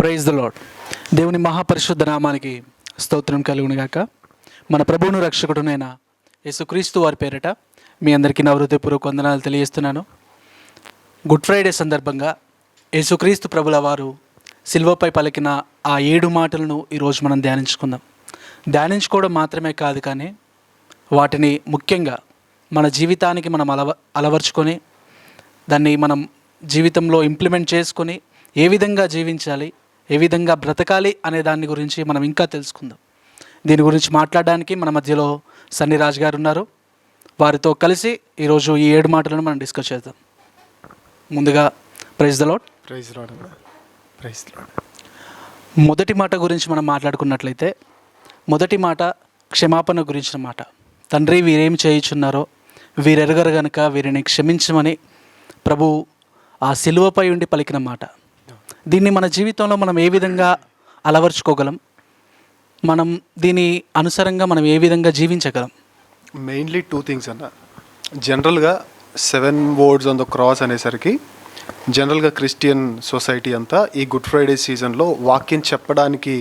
Praise the lord. దేవుని మహాపరిశుద్ధ నామానికి స్తోత్రం కలుగునుగాక. మన ప్రభువును రక్షకుడునైన యేసుక్రీస్తు వారి పేరిట మీ అందరికీ నా హృదయపూర్వక వందనాలు తెలియజేస్తున్నాను. గుడ్ ఫ్రైడే సందర్భంగా యేసుక్రీస్తు ప్రభుల వారు సిలువపై పలికిన ఆ 7 మాటలను ఈరోజు మనం ధ్యానించుకుందాం. ధ్యానించుకోవడం మాత్రమే కాదు, కానీ వాటిని ముఖ్యంగా మన జీవితానికి మనం అలవర్చుకొని దాన్ని మనం జీవితంలో ఇంప్లిమెంట్ చేసుకొని ఏ విధంగా జీవించాలి, ఏ విధంగా బ్రతకాలి అనే దాని గురించి మనం ఇంకా తెలుసుకుందాం. దీని గురించి మాట్లాడడానికి మన మధ్యలో సన్నిరాజ్ గారు ఉన్నారు. వారితో కలిసి ఈరోజు ఈ 7 మాటలను మనం డిస్కస్ చేద్దాం. ముందుగా praise the Lord. Praise Lord. Praise Lord. మొదటి మాట గురించి మనం మాట్లాడుకున్నట్లయితే, మొదటి మాట క్షమాపణ గురించిన మాట. తండ్రి, వీరేమి చేయుచున్నారో వీరెరగరు గనుక వీరిని క్షమించమని ప్రభు ఆ సిలువపై ఉండి పలికిన మాట. దీన్ని మన జీవితంలో మనం ఏ విధంగా అలవర్చుకోగలం, మనం దీని అనుసారంగా మనం ఏ విధంగా జీవించగలం? మెయిన్లీ 2 థింగ్స్ అన్న. జనరల్గా 7 words ఆన్ ద క్రాస్ అనేసరికి జనరల్గా క్రిస్టియన్ సొసైటీ అంతా ఈ గుడ్ ఫ్రైడే సీజన్లో వాక్యం చెప్పడానికి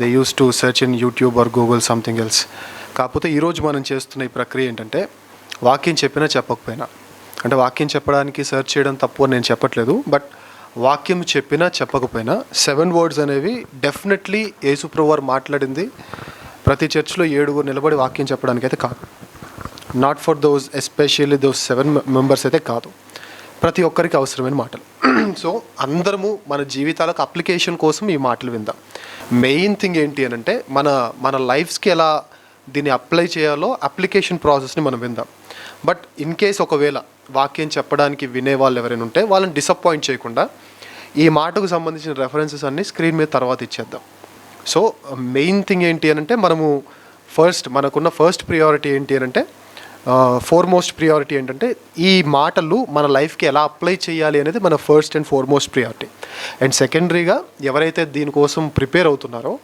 they use to search in YouTube or Google something else. కాకపోతే ఈరోజు మనం చేస్తున్న ఈ ప్రక్రియ ఏంటంటే, వాక్యం చెప్పినా చెప్పకపోయినా, అంటే వాక్యం చెప్పడానికి సెర్చ్ చేయడం తప్పు అని నేను చెప్పట్లేదు, బట్ వాక్యం చెప్పినా చెప్పకపోయినా 7 words అనేవి డెఫినెట్లీ యేసుప్రభువు వారు మాట్లాడింది ప్రతి చర్చ్లో 7 నిలబడి వాక్యం చెప్పడానికి అయితే కాదు. Not for those especially those 7 members అయితే కాదు, ప్రతి ఒక్కరికి అవసరమైన మాటలు. సో అందరము మన జీవితాలకు అప్లికేషన్ కోసం ఈ మాటలు విందాం. మెయిన్ థింగ్ ఏంటి అని అంటే, మన లైఫ్స్కి ఎలా దీన్ని అప్లై చేయాలో అప్లికేషన్ ప్రాసెస్ని మనం విందాం. బట్ ఇన్ కేస్ ఒకవేళ వాక్యం చెప్పడానికి వినే వాళ్ళు ఎవరైనా ఉంటే వాళ్ళని డిసప్పాయింట్ చేయకుండా ఈ మాటకు సంబంధించిన రెఫరెన్సెస్ అన్నీ స్క్రీన్ మీద తర్వాత ఇచ్చేద్దాం. సో మెయిన్ థింగ్ ఏంటి అని అంటే, మనకున్న ఫస్ట్ ప్రియారిటీ ఏంటి అని అంటే, ఫోర్మోస్ట్ ప్రియారిటీ ఏంటంటే, ఈ మాటలు మన లైఫ్కి ఎలా అప్లై చేయాలి అనేది మన first and foremost priority. And సెకండరీగా ఎవరైతే దీనికోసం ప్రిపేర్ అవుతున్నారో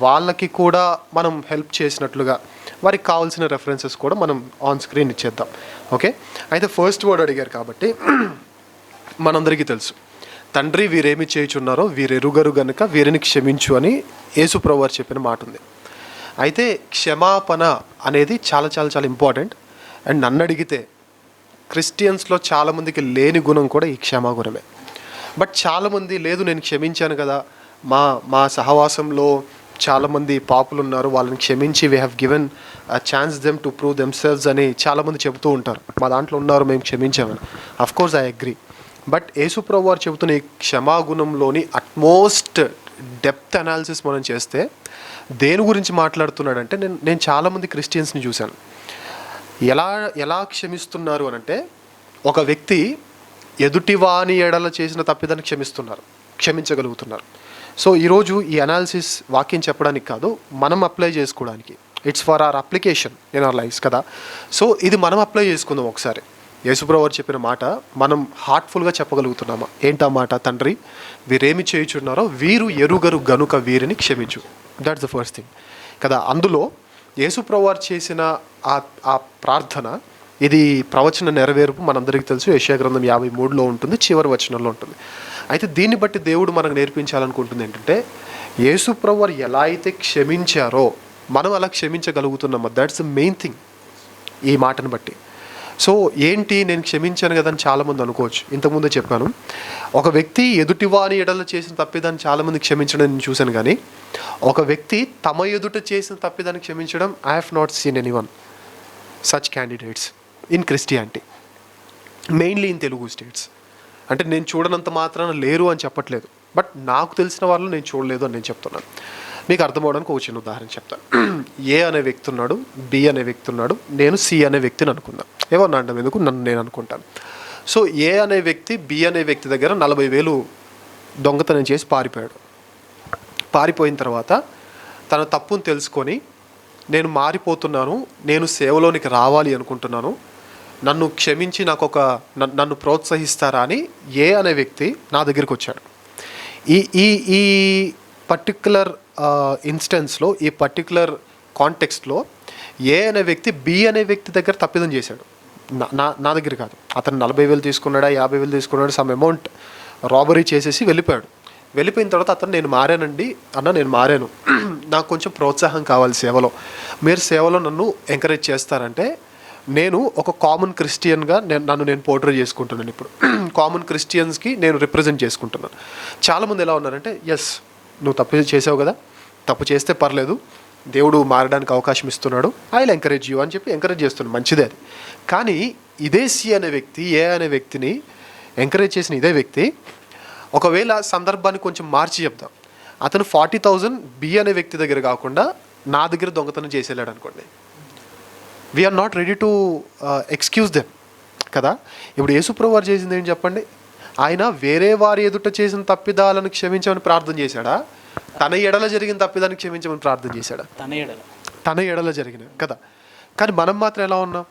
వాళ్ళకి కూడా మనం హెల్ప్ చేసినట్లుగా వారికి కావాల్సిన రెఫరెన్సెస్ కూడా మనం ఆన్ స్క్రీన్ ఇచ్చేద్దాం. ఓకే, అయితే ఫస్ట్ వర్డ్ అడిగారు కాబట్టి మనందరికీ తెలుసు, తండ్రి వీరేమి చేయుచున్నారో వీరెరుగరు గనుక వీరిని క్షమించు అని యేసుప్రభువు వారు చెప్పిన మాట ఉంది. అయితే క్షమాపణ అనేది చాలా చాలా చాలా ఇంపార్టెంట్. అండ్ నన్ను అడిగితే క్రిస్టియన్స్లో చాలామందికి లేని గుణం కూడా ఈ క్షమాగుణమే. బట్ చాలామంది లేదు, నేను క్షమించాను కదా, మా సహవాసంలో చాలామంది పాపులు ఉన్నారు, వాళ్ళని క్షమించి we have given chance them to prove themselves అని చాలామంది చెబుతూ ఉంటారు. మా దాంట్లో ఉన్నారు, మేము క్షమించామని. Of course I agree. బట్ యేసుప్రభువు వారు చెబుతున్న ఈ క్షమాగుణంలోని అట్మోస్ట్ డెప్త్ అనాలిసిస్ మనం చేస్తే దేని గురించి మాట్లాడుతున్నాడంటే, నేను చాలామంది క్రిస్టియన్స్ని చూశాను. ఎలా క్షమిస్తున్నారు అని అంటే, ఒక వ్యక్తి ఎదుటివాని ఎడల చేసిన తప్పిదాన్ని క్షమించగలుగుతున్నారు. సో ఈరోజు ఈ అనాలిసిస్ వాక్యం చెప్పడానికి కాదు, మనం అప్లై చేసుకోవడానికి. It's for our application in our lives కదా. సో ఇది మనం అప్లై చేసుకుందాం ఒకసారి. యేసుప్రభువు వారు చెప్పిన మాట మనం హార్ట్ఫుల్గా చెప్పగలుగుతున్నామా? ఏంటా మాట? తండ్రి వీరేమి చేయుచున్నారో వీరు ఎరుగరు గనుక వీరిని క్షమించు. దట్స్ ద ఫస్ట్ థింగ్ కదా. అందులో యేసుప్రభువు వారు చేసిన ఆ ప్రార్థన, ఇది ప్రవచన నెరవేర్పు మనందరికీ తెలుసు. యెషయా గ్రంథం 53లో ఉంటుంది, చివరి వచనంలో ఉంటుంది. అయితే దీన్ని బట్టి దేవుడు మనకు నేర్పించాలనుకుంటుంది ఏంటంటే, యేసుప్రభువు వారు ఎలా అయితే క్షమించారో మనం అలా క్షమించగలుగుతున్నామా? దట్స్ ద మెయిన్ థింగ్ ఈ మాటను బట్టి. సో ఏంటి, నేను క్షమించాను కదా అని చాలామంది అనుకోవచ్చు. ఇంతకుముందే చెప్పాను, ఒక వ్యక్తి ఎదుటివాని ఎడల చేసిన తప్పిదాన్ని చాలామంది క్షమించడం నేను చూశాను, కానీ ఒక వ్యక్తి తమ ఎదుట చేసిన తప్పిదాన్ని క్షమించడం I have not seen anyone such candidates in Christianity, mainly in Telugu states. అంటే నేను చూడనంత మాత్రాన లేరు అని చెప్పట్లేదు, బట్ నాకు తెలిసిన వాళ్ళు నేను చూడలేదు అని నేను చెప్తున్నాను. మీకు అర్థమవడానికి ఒక చిన్న ఉదాహరణ చెప్తాను. ఏ అనే వ్యక్తి ఉన్నాడు, బి అనే వ్యక్తి ఉన్నాడు, నేను సి అనే వ్యక్తిని అనుకుందాం. ఏమన్నా అంటే ఎందుకు, నన్ను నేను అనుకుంటాను. సో ఏ అనే వ్యక్తి బి అనే వ్యక్తి దగ్గర 40,000 దొంగతనం చేసి పారిపోయాడు. పారిపోయిన తర్వాత తన తప్పును తెలుసుకొని, నేను మారిపోతున్నాను, నేను సేవలోనికి రావాలి అనుకుంటున్నాను, నన్ను క్షమించి నన్ను ప్రోత్సహిస్తారా అని ఏ అనే వ్యక్తి నా దగ్గరికి వచ్చాడు. ఈ పర్టిక్యులర్ ఇన్స్టెన్స్లో, ఈ పర్టిక్యులర్ కాంటెక్స్ట్లో ఏ అనే వ్యక్తి బి అనే వ్యక్తి దగ్గర తప్పిదం చేశాడు. నా దగ్గర కాదు. అతను 40,000 తీసుకున్నాడా, 50,000 తీసుకున్నాడు, సమ్ అమౌంట్ రాబరీ చేసేసి వెళ్ళిపోయాడు. వెళ్ళిపోయిన తర్వాత అతను నేను మారానండి అన్న, నేను మారాను, నాకు కొంచెం ప్రోత్సాహం కావాలి సేవలో, మీరు సేవలో నన్ను ఎంకరేజ్ చేస్తారంటే నేను ఒక కామన్ క్రిస్టియన్గా నేను పోర్ట్రే చేసుకుంటున్నాను. ఇప్పుడు కామన్ క్రిస్టియన్స్కి నేను రిప్రజెంట్ చేసుకుంటున్నాను. చాలామంది ఎలా ఉన్నారంటే, ఎస్ నువ్వు తప్పు చేసావు కదా, తప్పు చేస్తే పర్లేదు, దేవుడు మారడానికి అవకాశం ఇస్తున్నాడు, ఐ విల్ ఎంకరేజ్ యూ అని చెప్పి ఎంకరేజ్ చేస్తున్నాడు, మంచిదే అది. కానీ ఇదే సి అనే వ్యక్తి, ఏ అనే వ్యక్తిని ఎంకరేజ్ చేసిన ఇదే వ్యక్తి ఒకవేళ సందర్భాన్ని కొంచెం మార్చి చెప్తాం, అతను 40,000 బి అనే వ్యక్తి దగ్గర కాకుండా నా దగ్గర దొంగతనం చేసేలాడు అనుకోండి, we're not ready to excuse them కదా. ఇప్పుడు యేసుప్రభు వారు చేసింది ఏంటి చెప్పండి? ఆయన వేరే వారి ఎదుట చేసిన తప్పిదాలను క్షమించమని ప్రార్థన చేశాడా, తన ఎడల జరిగిన తప్పిదాన్ని క్షమించమని ప్రార్థన చేశాడా? తన ఎడల జరిగిన కదా. కానీ మనం మాత్రం ఎలా ఉన్నాం?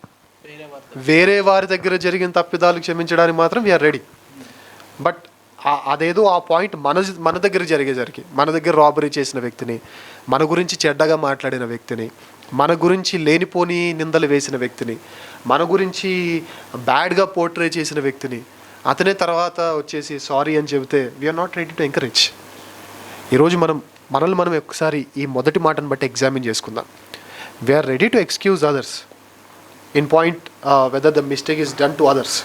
వేరే వారి దగ్గర జరిగిన తప్పిదాలు క్షమించడానికి మాత్రం వీఆర్ రెడీ. బట్ అదేదో ఆ పాయింట్ మన దగ్గర జరిగేసరికి, మన దగ్గర రాబరీ చేసిన వ్యక్తిని, మన గురించి చెడ్డగా మాట్లాడిన వ్యక్తిని, మన గురించి లేనిపోని నిందలు వేసిన వ్యక్తిని, మన గురించి బ్యాడ్గా పోర్ట్రే చేసిన వ్యక్తిని అతనే తర్వాత వచ్చేసి సారీ అని చెబితే we're not ready to encourage. ఈరోజు మనల్ని మనం ఒకసారి ఈ మొదటి మాటను బట్టి ఎగ్జామిన్ చేసుకుందాం. We're ready to excuse others in point whether the mistake is done to others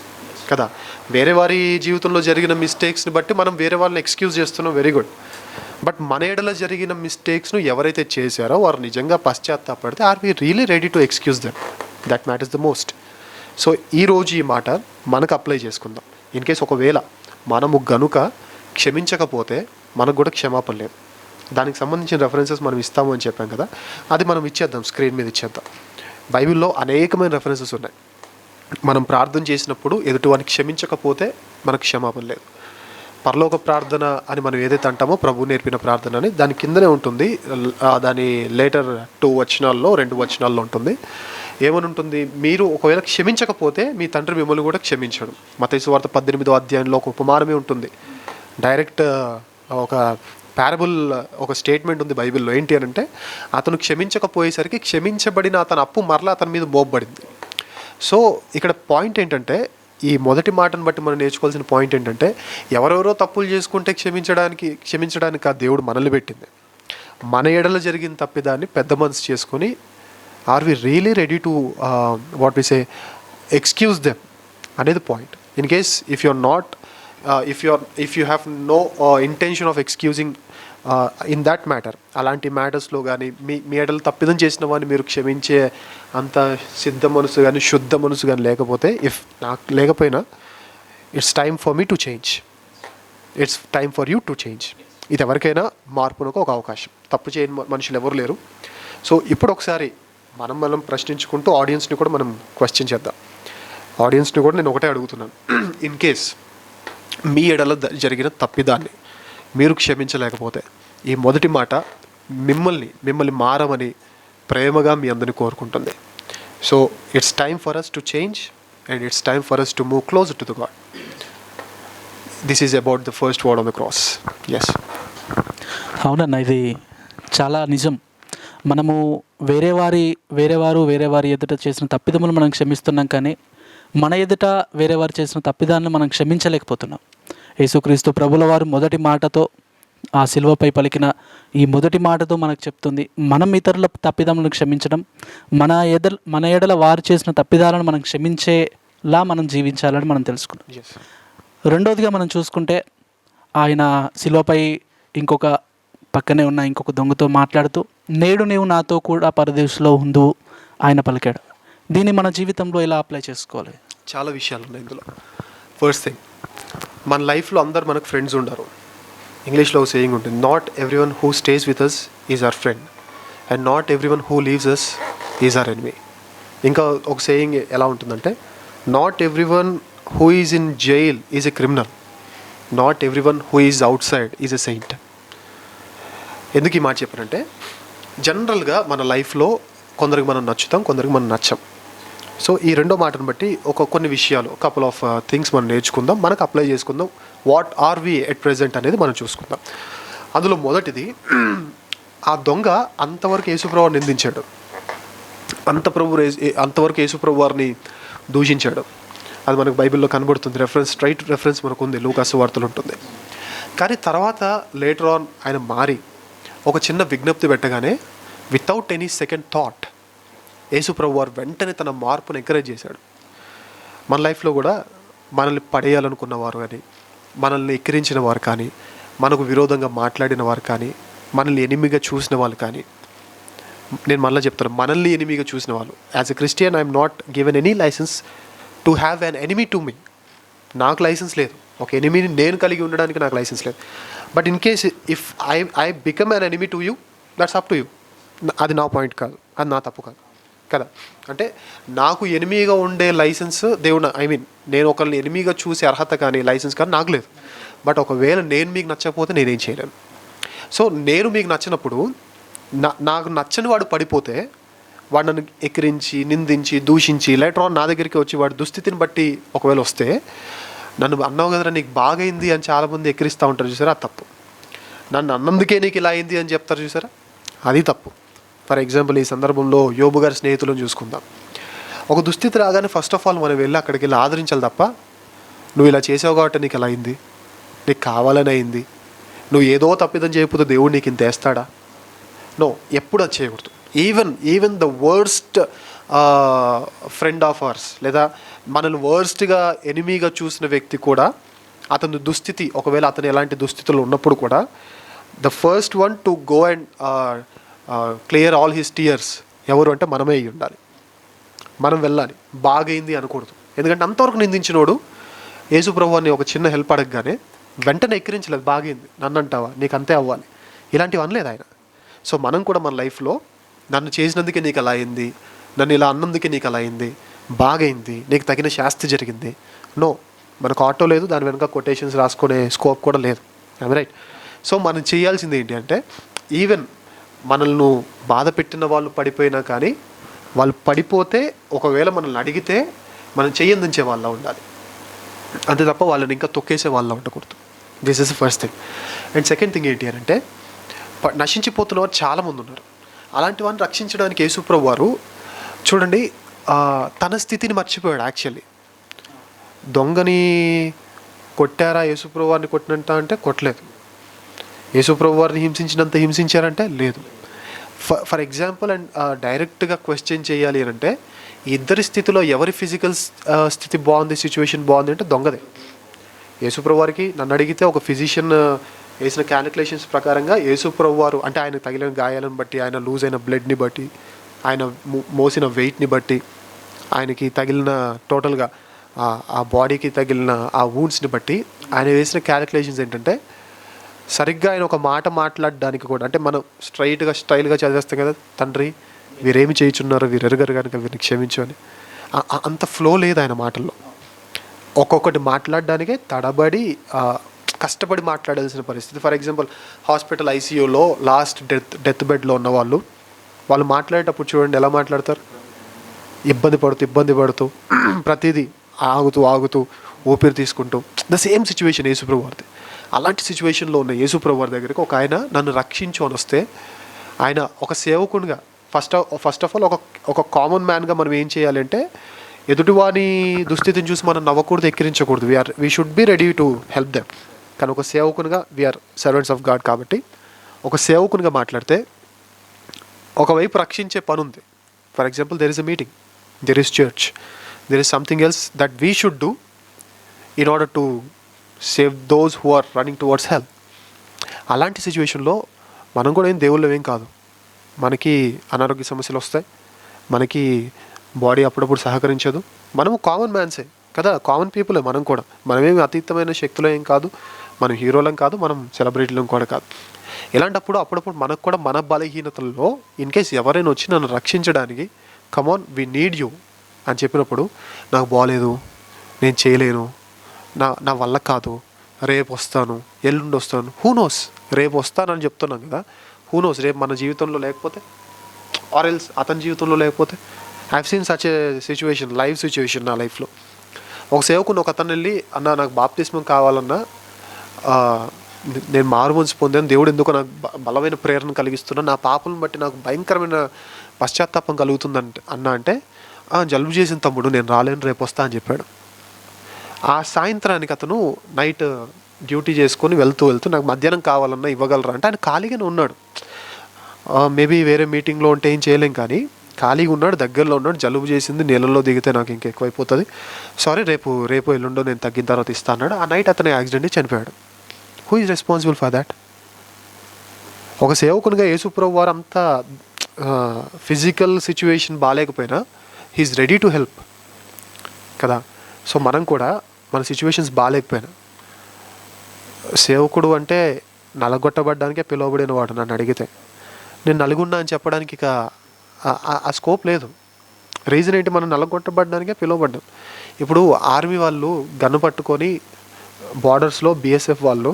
కదా. వేరే వారి జీవితంలో జరిగిన మిస్టేక్స్ని బట్టి మనం వేరే వాళ్ళని ఎక్స్క్యూజ్ చేస్తున్నాం, వెరీ గుడ్. బట్ మన ఎడల జరిగిన మిస్టేక్స్ను ఎవరైతే చేశారో వారు నిజంగా పశ్చాత్తాపడితే are we really ready to excuse them? That matters the most. So ఈరోజు ఈ మాట మనకు అప్లై చేసుకుందాం. ఇన్ కేస్ ఒకవేళ మనము గనుక క్షమించకపోతే మనకు కూడా క్షమాపణ లేదు. దానికి సంబంధించిన రెఫరెన్సెస్ మనం ఇస్తాము అని చెప్పాం కదా, అది మనం ఇచ్చేద్దాం, స్క్రీన్ మీద ఇచ్చేద్దాం. బైబిల్లో అనేకమైన రెఫరెన్సెస్ ఉన్నాయి. మనం ప్రార్థన చేసినప్పుడు ఎదుటివాడిని క్షమించకపోతే మనకు క్షమాపణ లేదు. పరలోక ప్రార్థన అని మనం ఏదైతే అంటామో, ప్రభు నేర్పిన ప్రార్థన అని, దాని కిందనే ఉంటుంది. దాని లేటర్ 2 వచనాల్లో 2 వచనాల్లో ఉంటుంది. ఏమని ఉంటుంది? మీరు ఒకవేళ క్షమించకపోతే మీ తండ్రి మిమ్మల్ని కూడా క్షమించడు. మత్తయి సువార్త 18వ అధ్యాయంలో ఒక ఉపమానమే ఉంటుంది. డైరెక్ట్ ఒక పారబుల్, ఒక స్టేట్మెంట్ ఉంది బైబిల్లో. ఏంటి అని అంటే, అతను క్షమించకపోయేసరికి క్షమించబడిన అతని అప్పు మరలా అతని మీద మోపబడింది. సో ఇక్కడ పాయింట్ ఏంటంటే, ఈ మొదటి మాటను బట్టి మనం నేర్చుకోవాల్సిన పాయింట్ ఏంటంటే, ఎవరెవరో తప్పులు చేసుకుంటే క్షమించడానికి ఆ దేవుడు మనల్ని పెట్టింది. మన ఎడల జరిగిన తప్పిదాన్ని పెద్ద మనసు చేసుకొని are we really ready to what we say excuse them అనేది point. In case if you are not if you have no intention of excusing in that matter, అలాంటి మ్యాటర్స్లో కానీ మీ ఎడలు తప్పిదం చేసిన వాడిని మీరు క్షమించే అంత సిద్ధ మనసు కానీ శుద్ధ మనసు కానీ లేకపోతే, ఇఫ్ నాకు లేకపోయినా, it's time for me to change, it's time for you to change. ఇది ఎవరికైనా మార్పునకు ఒక అవకాశం. తప్పు చేయని మనుషులు ఎవరు లేరు. సో ఇప్పుడు ఒకసారి మనం ప్రశ్నించుకుంటూ ఆడియన్స్ని కూడా మనం క్వశ్చన్ చేద్దాం. ఆడియన్స్ని కూడా నేను ఒకటే అడుగుతున్నాను, ఇన్ కేస్ మీ ఎడల జరిగిన తప్పిదాన్ని మీరు క్షమించలేకపోతే, ఈ మొదటి మాట మిమ్మల్ని మారమని ప్రేమగా మీ అందరిని కోరుకుంటుంది. So it's time for us to change and it's time for us to move close to the God. This is about the first word on the cross. Yes, అవునన్నా, ఇది చాలా నిజం. మనము వేరే వారి ఎదుట చేసిన తప్పిదములు మనం క్షమిస్తున్నాం, కానీ మన ఎదుట వేరే వారు చేసిన తప్పిదాన్ని మనం క్షమించలేకపోతున్నాం. యేసుక్రీస్తు ప్రభుల వారు మొదటి మాటతో, ఆ శిలువపై పలికిన ఈ మొదటి మాటతో మనకు చెప్తుంది, మనం ఇతరుల తప్పిదములను క్షమించడం, మన ఎడల వారు చేసిన తప్పిదాలను మనం క్షమించేలా మనం జీవించాలని మనం తెలుసుకున్నాం. రెండవదిగా మనం చూసుకుంటే, ఆయన శిలువపై పక్కనే ఉన్న ఇంకొక దొంగతో మాట్లాడుతూ, నేడు నీవు నాతో కూడా పరదేశంలో ఉందువు ఆయన పలికాడు. దీన్ని మన జీవితంలో ఎలా అప్లై చేసుకోవాలి? చాలా విషయాలు ఉన్నాయి ఇందులో. ఫస్ట్ థింగ్, మన లైఫ్లో అందరు మనకు ఫ్రెండ్స్ ఉండరు. ఇంగ్లీష్లో ఒక సేయింగ్ ఉంటుంది, not everyone who stays with us is our friend and not everyone who leaves us is our enemy. ఇంకా ఒక సేయింగ్ ఎలా ఉంటుందంటే, not everyone who is in jail is a criminal, not everyone who is outside is a saint. ఎందుకు ఈ మాట చెప్పారంటే, జనరల్గా మన లైఫ్లో కొందరికి మనం నచ్చుతాం, కొందరికి మనం నచ్చం. సో ఈ రెండో మాటను బట్టి కొన్ని విషయాలు, కపుల్ ఆఫ్ థింగ్స్ మనం నేర్చుకుందాం, మనకు అప్లై చేసుకుందాం. What are we at present అనేది మనం చూసుకుందాం. అందులో మొదటిది, ఆ దొంగ అంతవరకు యేసుప్రభు నిందించాడు, అంతవరకు యేసుప్రభు వారిని దూషించాడు. అది మనకు బైబిల్లో కనబడుతుంది. స్ట్రైట్ రెఫరెన్స్ మనకు ఉంది, లూకాసు వార్తలు ఉంటుంది. కానీ తర్వాత లేటర్ ఆన్ ఆయన మారి ఒక చిన్న విజ్ఞప్తి పెట్టగానే వితౌట్ ఎనీ సెకండ్ థాట్ యేసు ప్రభు వారు వెంటనే తన మార్పును ఎంకరేజ్ చేశాడు. మన లైఫ్లో కూడా మనల్ని పడేయాలనుకున్న వారు కానీ, మనల్ని ఎక్కిరించిన వారు కానీ, మనకు విరోధంగా మాట్లాడిన వారు కానీ, మనల్ని ఎనిమిగా చూసిన వాళ్ళు కానీ, నేను మళ్ళీ చెప్తాను, మనల్ని ఎనిమిగా చూసిన వాళ్ళు. As a Christian I'm not given any licence to have an enemy to me. నాకు లైసెన్స్ లేదు, ఒక ఎనిమిని నేను కలిగి ఉండడానికి నాకు లైసెన్స్ లేదు. But in case if I become an enemy to you, that's up to you. అది నా పాయింట్ కాదు, అది నా తప్పు కాదు కదా. అంటే నాకు ఎనిమిగా ఉండే లైసెన్స్ దేవుడు, నేను ఒకరిని ఎనిమిగా చూసే అర్హత కానీ లైసెన్స్ కానీ నాకు లేదు. బట్ ఒకవేళ నేను మీకు నచ్చకపోతే నేనేం చేయలేను. సో నేను మీకు నచ్చినప్పుడు నాకు నచ్చని వాడు పడిపోతే వాడు నన్ను ఎక్కిరించి, నిందించి, దూషించి లేటర్ ఆన్ నా దగ్గరికి వచ్చి వాడి దుస్థితిని బట్టి ఒకవేళ వస్తే, నన్ను అన్నావు కదరా నీకు బాగైంది అని చాలామంది ఎక్కిరిస్తూ ఉంటారు చూసారా, అది తప్పు. నన్ను అన్నందుకే నీకు ఇలా అయింది అని చెప్తారు చూసారా, అది తప్పు. ఫర్ ఎగ్జాంపుల్ ఈ సందర్భంలో యోబు గారి స్నేహితులను చూసుకుందాం. ఒక దుస్థితి రాగానే ఫస్ట్ ఆఫ్ ఆల్ మనం వెళ్ళి అక్కడికి వెళ్ళి ఆదరించాలి తప్ప, నువ్వు ఇలా చేసావు కాబట్టి నీకు ఎలా అయింది, నీకు కావాలని అయింది, నువ్వు ఏదో తప్పిదం చేయకపోతే దేవుడు నీకు ఇంత వేస్తాడా? నో, ఎప్పుడు అది చేయకూడదు. Even the worst friend of hours, లేదా మనల్ని వర్స్ట్గా ఎనిమీగా చూసిన వ్యక్తి కూడా అతని దుస్థితి, ఒకవేళ అతను ఎలాంటి దుస్థితులు ఉన్నప్పుడు కూడా the first one to go and clear all his tears ఎవరు అంటే మనమే అయ్యి ఉండాలి. మనం వెళ్ళాలి, బాగైంది అనకూడదు. ఎందుకంటే అంతవరకు నిందించినోడు యేసు ప్రభువుని ఒక చిన్న హెల్ప్ అడగగానే వెంటనే ఎక్కిరించలేదు, బాగైంది నన్ను అంటావా, నీకు అంతే అవ్వాలి, ఇలాంటివి అనలేదు ఆయన. సో మనం కూడా మన లైఫ్లో నన్ను చేసినందుకే నీకు అలా అయింది, నన్ను ఇలా అన్నందుకే నీకు అలా అయింది, బాగైంది, నీకు తగిన శాస్తి జరిగింది. నో, మనకు ఆటో లేదు, దాని వెనక కొటేషన్స్ రాసుకునే స్కోప్ కూడా లేదు. రైట్. సో మనం చేయాల్సింది ఏంటి అంటే, ఈవెన్ మనల్ని బాధ పెట్టిన వాళ్ళు పడిపోయినా కానీ, వాళ్ళు పడిపోతే ఒకవేళ మనల్ని అడిగితే మనం చెయ్యందించే వాళ్ళ ఉండాలి, అంతే తప్ప వాళ్ళని ఇంకా తొక్కేసే వాళ్ళ ఉండకూడదు. This is the first thing. And second thing ఏంటి అని అంటే, నశించిపోతున్న వారు చాలామంది ఉన్నారు. అలాంటి వారిని రక్షించడానికి యేసుప్రభు వారు చూడండి తన స్థితిని మర్చిపోయాడు. యాక్చువల్లీ దొంగని కొట్టారా యేసుప్రభు వారిని కొట్టినంత అంటే కొట్టలేదు. యేసుప్రభు వారిని హింసించినంత హింసించారంటే లేదు. ఫర్ ఎగ్జాంపుల్ అండ్ డైరెక్ట్గా క్వశ్చన్ చేయాలి అని అంటే, ఇద్దరి స్థితిలో ఎవరి ఫిజికల్ స్థితి బాగుంది, సిచ్యువేషన్ బాగుంది అంటే దొంగదే. యేసుప్రభు వారికి నన్ను అడిగితే ఒక ఫిజిషియన్ వేసిన క్యాలిక్యులేషన్స్ ప్రకారంగా యేసుప్రభు వారు అంటే ఆయన తగిలిన గాయాలను బట్టి, ఆయన లూజ్ అయిన బ్లడ్ని బట్టి, ఆయన మోసిన వెయిట్ని బట్టి, ఆయనకి తగిలిన టోటల్గా ఆ బాడీకి తగిలిన ఆ వూండ్స్ని బట్టి ఆయన వేసిన క్యాలిక్యులేషన్స్ ఏంటంటే, సరిగ్గా ఆయన ఒక మాట మాట్లాడడానికి కూడా, అంటే మనం స్టైల్గా చదివేస్తాం కదా, తండ్రి వీరేమి చేయుచున్నారు, వీరెరగరు కనుక వీరిని క్షమించు అని. అంత ఫ్లో లేదు ఆయన మాటల్లో. ఒక్కొక్కటి మాట్లాడడానికే తడబడి కష్టపడి మాట్లాడాల్సిన పరిస్థితి. ఫర్ ఎగ్జాంపుల్ హాస్పిటల్ ఐసీయూలో లాస్ట్ డెత్ బెడ్లో ఉన్న వాళ్ళు మాట్లాడేటప్పుడు చూడండి ఎలా మాట్లాడతారు, ఇబ్బంది పడుతూ ప్రతిదీ ఆగుతూ ఊపిరి తీసుకుంటూ. ద సేమ్ సిచ్యువేషన్ యేసుప్రభు వారిది. అలాంటి సిచ్యువేషన్లో ఉన్న యేసుప్రభు వారి దగ్గరికి ఒక ఆయన నన్ను రక్షించు అని వస్తే, ఆయన ఒక సేవకునిగా ఫస్ట్ ఆఫ్ ఆల్ ఒక కామన్ మ్యాన్గా మనం ఏం చేయాలంటే, ఎదుటివాని దుస్థితిని చూసి మనం నవ్వకూడదు, ఎక్కిరించకూడదు. We should be ready to help them. కానీ ఒక సేవకునిగా వీఆర్ సర్వెంట్స్ ఆఫ్ గాడ్ కాబట్టి ఒక సేవకునిగా మాట్లాడితే, ఒకవైపు రక్షించే పని ఉంది. For example there is a meeting, there is church, there is something else that we should do in order to save those who are running towards help. అలాంటి సిచ్యువేషన్లో మనం కూడా దేవుళ్ళం ఏం కాదు. మనకి అనారోగ్య సమస్యలు వస్తాయి, మనకి బాడీ అప్పుడప్పుడు సహకరించదు. మనము కామన్ మ్యాన్సే కదా, కామన్ పీపులే మనం కూడా. మనమేమి అతీతమైన శక్తులు ఏం కాదు, మనం హీరోలం కాదు, మనం సెలబ్రిటీలం కూడా కాదు. ఇలాంటప్పుడు అప్పుడప్పుడు మనకు కూడా మన బలహీనతల్లో ఇన్ కేస్ ఎవరైనా వచ్చి నన్ను రక్షించడానికి కమాన్ వి నీడ్ యూ అని చెప్పినప్పుడు, నాకు బాగాలేదు, నేను చేయలేను, నా వల్ల కాదు, రేపు వస్తాను, ఎల్లుండి వస్తాను, హూ నోస్, రేపు వస్తానని చెప్తున్నాం కదా, హూ నోస్ రేపు మన జీవితంలో లేకపోతే, ఆర్ ఎల్స్ అతని జీవితంలో లేకపోతే. I have seen such a situation, live situation నా లైఫ్లో. ఒక సేవకుని ఒక అతను వెళ్ళి, అన్న నాకు బాప్తిస్మం కావాలన్నా, నేను మారుమనసు పొందాను, దేవుడు ఎందుకో నాకు బలమైన ప్రేరణ కలిగిస్తున్నా, నా పాపలను బట్టి నాకు భయంకరమైన పశ్చాత్తాపం కలుగుతుందంటే అంటే, జలుబు చేసిన తమ్ముడు నేను రాలేను, రేపు వస్తా అని చెప్పాడు. ఆ సాయంత్రానికి అతను నైట్ డ్యూటీ చేసుకొని వెళ్తూ నాకు మధ్యాహ్నం కావాలన్నా ఇవ్వగలరా అంటే ఆయన ఖాళీగానే ఉన్నాడు. మేబీ వేరే మీటింగ్లో ఉంటే ఏం చేయలేం, కానీ ఖాళీగా ఉన్నాడు, దగ్గరలో ఉన్నాడు, జలుబు చేసింది, నీళ్ళల్లో దిగితే నాకు ఇంకా ఎక్కువైపోతుంది, సారీ రేపు ఎల్లుండో నేను తగ్గిన తర్వాత ఇస్తా అన్నాడు. ఆ నైట్ అతను యాక్సిడెంట్ చనిపోయాడు. Who is responsible for that? ఒక సేవకునిగా యేసుప్రభు వారు అంత ఫిజికల్ సిచ్యువేషన్ బాగాలేకపోయినా హీఈస్ రెడీ టు హెల్ప్ కదా. సో మనం కూడా మన సిచ్యువేషన్స్ బాగాలేకపోయినా, సేవకుడు అంటే నలగొట్టబడ్డానికే పిలువబడిన వాడు నన్ను అడిగితే, నేను నలుగున్నా అని చెప్పడానికి ఇక ఆ స్కోప్ లేదు. రీజన్ ఏంటి? మనం నలగొట్టబడ్డానికే పిలువబడ్డాం. ఇప్పుడు ఆర్మీ వాళ్ళు గన్ను పట్టుకొని బార్డర్స్లో బిఎస్ఎఫ్ వాళ్ళు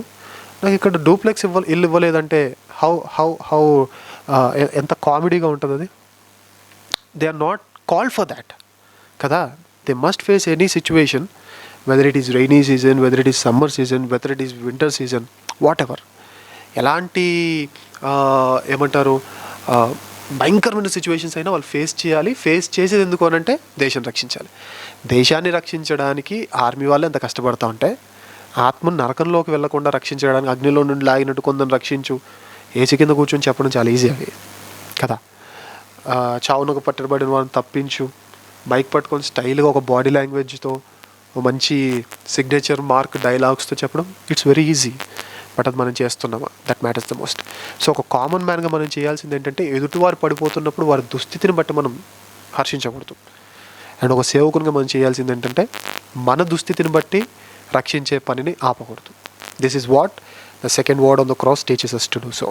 నాకు ఇక్కడ డూప్లెక్స్ ఇల్లు ఇవ్వలేదంటే హౌ హౌ హౌ ఎంత కామెడీగా ఉంటుంది అది. They are not called for that కదా. They must face any situation, whether it is rainy season, whether it is summer season, whether it is winter season, whatever. ఎలాంటి ఏమంటారు భయంకరమైన situations అయినా వాళ్ళు ఫేస్ చేయాలి. ఫేస్ చేసేది ఎందుకు అని అంటే దేశం రక్షించాలి. దేశాన్ని రక్షించడానికి ఆర్మీ వాళ్ళు ఎంత కష్టపడతా ఉంటే, ఆత్మను నరకంలోకి వెళ్లకుండా రక్షించడానికి అగ్నిలో నుండి లాగినట్టు కొందరు రక్షించు, ఏసీ కింద కూర్చొని చెప్పడం చాలా ఈజీ అవి కదా. చావునకు పట్టబడిన వాళ్ళని తప్పించు, బైక్ పట్టుకొని స్టైల్గా ఒక బాడీ లాంగ్వేజ్తో మంచి సిగ్నేచర్ మార్క్ డైలాగ్స్తో చెప్పడం ఇట్స్ వెరీ ఈజీ. బట్ అది మనం చేస్తున్నామా? That matters the most. So ఒక కామన్ మ్యాన్గా మనం చేయాల్సింది ఏంటంటే, ఎదుటివారు పడిపోతున్నప్పుడు వారి దుస్థితిని బట్టి మనం హర్షించకూడదు. అండ్ ఒక సేవకునిగా మనం చేయాల్సింది ఏంటంటే, మన దుస్థితిని బట్టి రక్షించే పనిని ఆపకూడదు. This is what the second word on the cross teaches us to do. So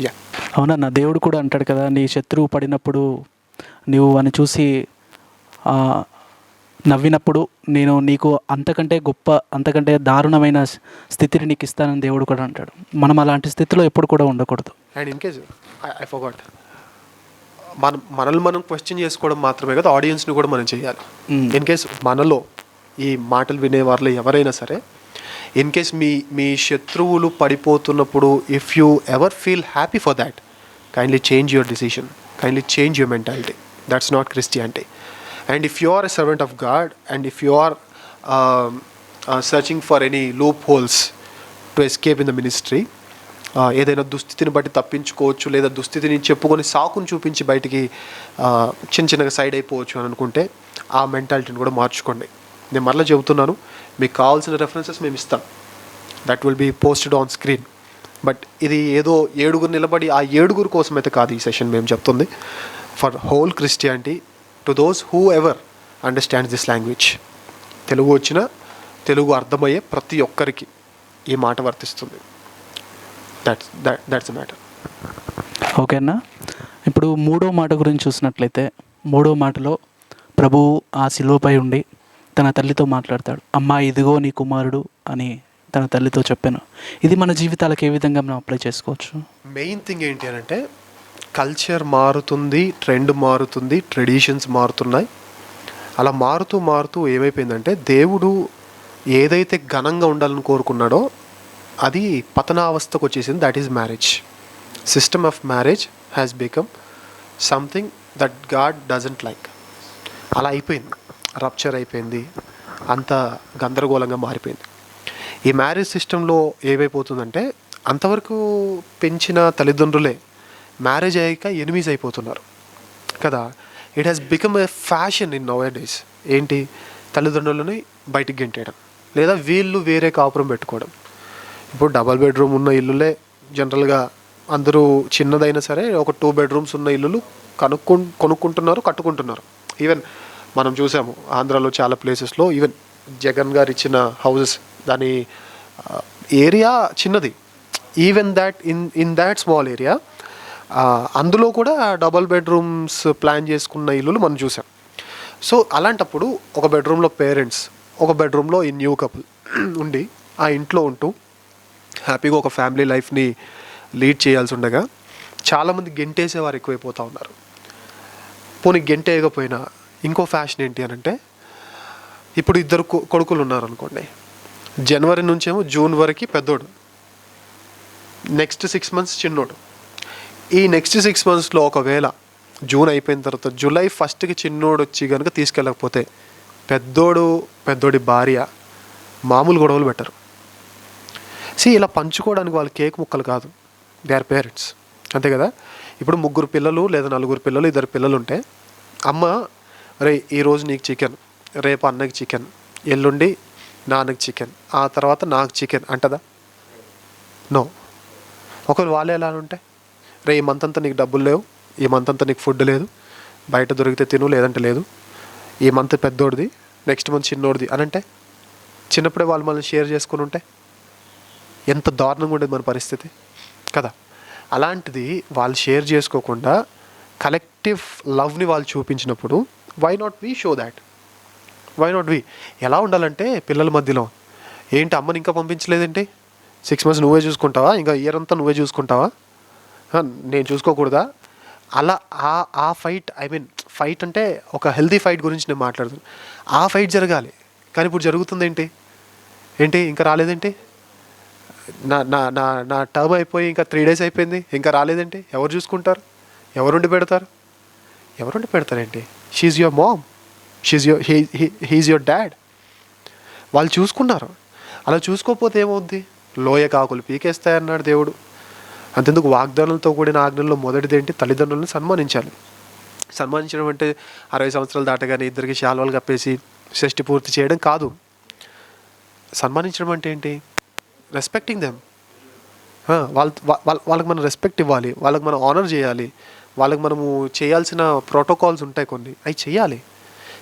yeah, అవునన్న, దేవుడు కూడా అంటాడు కదా, నీ శత్రువు పడినప్పుడు నువ్వు అని చూసి నవ్వినప్పుడు నేను నీకు అంతకంటే గొప్ప, అంతకంటే దారుణమైన స్థితిని నీకు ఇస్తానని దేవుడు కూడా అంటాడు. మనం అలాంటి స్థితిలో ఎప్పుడు కూడా ఉండకూడదు. And in case I forgot, మనల్ని మనం క్వశ్చన్ చేసుకోవడం మాత్రమే కదా, ఆడియన్స్ని కూడా మనం చేయాలి. ఇన్ కేస్ మనలో ఈ మాటలు వినే వాళ్ళు ఎవరైనా సరే, ఇన్ కేస్ మీ శత్రువులు పడిపోతున్నప్పుడు, if you ever feel happy for that, kindly change your decision, kindly change your mentality. That's not Christianity. And if you are a servant of God, and if you are searching for any loopholes to escape in the ministry, ఏదైనా దుస్థితిని బట్టి తప్పించుకోవచ్చు, లేదా దుస్థితిని చెప్పుకొని సాకుని చూపించి బయటికి చిన్నగా సైడ్ అయిపోవచ్చు అని అనుకుంటే, ఆ మెంటాలిటీని కూడా మార్చుకోండి. నేను మరలా చెబుతున్నాను, మీకు కావాల్సిన రెఫరెన్సెస్ మేము ఇస్తాం, that will be posted on screen. But ఇది ఏదో 7 నిలబడి ఆ 7 కోసం అయితే కాదు ఈ సెషన్ మేము చెప్తుంది. For whole Christianity, to those who ever understands this language. Telugu వచ్చిన, తెలుగు అర్థమయ్యే ప్రతి ఒక్కరికి ఈ మాట వర్తిస్తుంది. That's the matter. ఓకేనా. ఇప్పుడు 3వ మాట గురించి చూసినట్లయితే, 3వ మాటలో ప్రభువు ఆ శిలువపై ఉండి తన తల్లితో మాట్లాడతాడు. అమ్మా, ఇదిగో నీ కుమారుడు అని తన తల్లితో చెప్పాను. ఇది మన జీవితాలకు ఏ విధంగా మనం అప్లై చేసుకోవచ్చు? మెయిన్ థింగ్ ఏంటి అని అంటే, కల్చర్ మారుతుంది, ట్రెండ్ మారుతుంది, ట్రెడిషన్స్ మారుతున్నాయి. అలా మారుతూ ఏమైపోయిందంటే, దేవుడు ఏదైతే ఘనంగా ఉండాలని కోరుకున్నాడో అది పతనావస్థకు వచ్చేసింది. That is marriage. System of marriage has become something that God doesn't like. అలా అయిపోయింది, రప్చర్ అయిపోయింది, అంత గందరగోళంగా మారిపోయింది. ఈ మ్యారేజ్ సిస్టంలో ఏమైపోతుందంటే, అంతవరకు పెంచిన తల్లిదండ్రులే మ్యారేజ్ అయ్యాక ఎనిమీస్ అయిపోతున్నారు కదా. It has become a fashion in now days. ఏంటి? తల్లిదండ్రులని బయటికి గెంటేయడం, లేదా వీళ్ళు వేరే కాపురం పెట్టుకోవడం. ఇప్పుడు డబల్ బెడ్రూమ్ ఉన్న ఇల్లులే జనరల్గా అందరూ, చిన్నదైనా సరే ఒక 2 bedrooms ఉన్న ఇల్లులు కొనుక్కుంటున్నారు, కట్టుకుంటున్నారు. ఈవెన్ మనం చూసాము ఆంధ్రాలో చాలా ప్లేసెస్లో, ఈవెన్ జగన్ గారు ఇచ్చిన హౌసెస్, దాని ఏరియా చిన్నది, even that in that small area అందులో కూడా డబల్ బెడ్రూమ్స్ ప్లాన్ చేసుకున్న ఇల్లులు మనం చూసాం. సో అలాంటప్పుడు ఒక బెడ్రూమ్లో పేరెంట్స్, ఒక బెడ్రూమ్లో ఈ న్యూ కపుల్ ఉండి ఆ ఇంట్లో ఉంటూ హ్యాపీగా ఒక ఫ్యామిలీ లైఫ్ని లీడ్ చేయాల్సి ఉండగా, చాలామంది గెంటేసేవారు ఎక్కువైపోతూ ఉన్నారు. పోనీ గెంటేయకపోయినా ఇంకో ఫ్యాషన్ ఏంటి అని అంటే, ఇప్పుడు 2 కొడుకులు ఉన్నారనుకోండి, జనవరి నుంచేమో జూన్ వరకు పెద్దోడు, నెక్స్ట్ 6 months చిన్నోడు. ఈ నెక్స్ట్ 6 monthsలో ఒకవేళ జూన్ అయిపోయిన తర్వాత జూలై 1st చిన్నోడు వచ్చి కనుక తీసుకెళ్ళకపోతే, పెద్దోడి భార్య మామూలు గొడవలు పెట్టరు. ఇలా పంచుకోవడానికి వాళ్ళు కేక్ ముక్కలు కాదు, దే ఆర్ పేరెంట్స్, అంతే కదా. ఇప్పుడు 3 పిల్లలు లేదా 4 పిల్లలు, 2 పిల్లలు ఉంటే అమ్మ రే ఈరోజు నీకు చికెన్, రేపు అన్నకి చికెన్, ఎల్లుండి నాన్నకి చికెన్, ఆ తర్వాత నాకు చికెన్ అంటదా? నో. ఒకవేళ వాళ్ళే ఎలా ఉంటే రే ఈ మంత్ అంతా నీకు డబ్బులు లేవు, ఈ మంత్ అంతా నీకు ఫుడ్ లేదు, బయట దొరికితే తిను లేదంటే లేదు, ఈ మంత్ పెద్దోడిది నెక్స్ట్ మంత్ చిన్నోడిది అని అంటే చిన్నప్పుడే వాళ్ళు మనల్ని షేర్ చేసుకుని ఉంటే ఎంత దారుణంగా ఉండేది మన పరిస్థితి కదా. అలాంటిది వాళ్ళు షేర్ చేసుకోకుండా కలెక్టివ్ లవ్ని వాళ్ళు చూపించినప్పుడు why not we show that, why not we. ఎలా ఉండాలంటే పిల్లల మధ్యలో ఏంటి అమ్మని ఇంకా పంపించలేదేంటి, 6 months నువ్వే చూసుకుంటావా, ఇంకా ఇయర్ అంతా నువ్వే చూసుకుంటావా, నేను చూసుకోకూడదా, అలా ఆ ఫైట్, ఐ మీన్ ఫైట్ అంటే ఒక హెల్తీ ఫైట్ గురించి నేను మాట్లాడుతున్నాను. ఆ ఫైట్ జరగాలి. కానీ ఇప్పుడు జరుగుతుంది ఏంటి ఇంకా రాలేదేంటి, నా నా నా నా టర్మ్ అయిపోయి ఇంకా 3 days అయిపోయింది ఇంకా రాలేదేంటి, ఎవరు చూసుకుంటారు, ఎవరుండి పెడతారేంటి, she is your mom, he is your dad. వాళ్ళు చూసుకున్నారు. అలా చూసుకోకపోతే ఏమవుద్ది, లోయ కాకులు పీకేస్తాయన్నాడు దేవుడు. అంతెందుకు వాగ్దానాలతో కూడిన ఆజ్ఞల్లో మొదటిది ఏంటి, తల్లిదండ్రులను సన్మానించాలి. సన్మానించడం అంటే 60 సంవత్సరాలు దాటగానే ఇద్దరికి శాల్వాలు కప్పేసి షష్టి పూర్తి చేయడం కాదు. సన్మానించడం అంటే ఏంటి, రెస్పెక్టింగ్ దెమ్. వాళ్ళకి మనం రెస్పెక్ట్ ఇవ్వాలి, వాళ్ళకి మనం ఆనర్ చేయాలి, వాళ్ళకి మనము చేయాల్సిన ప్రోటోకాల్స్ ఉంటాయి కొన్ని, అవి చేయాలి.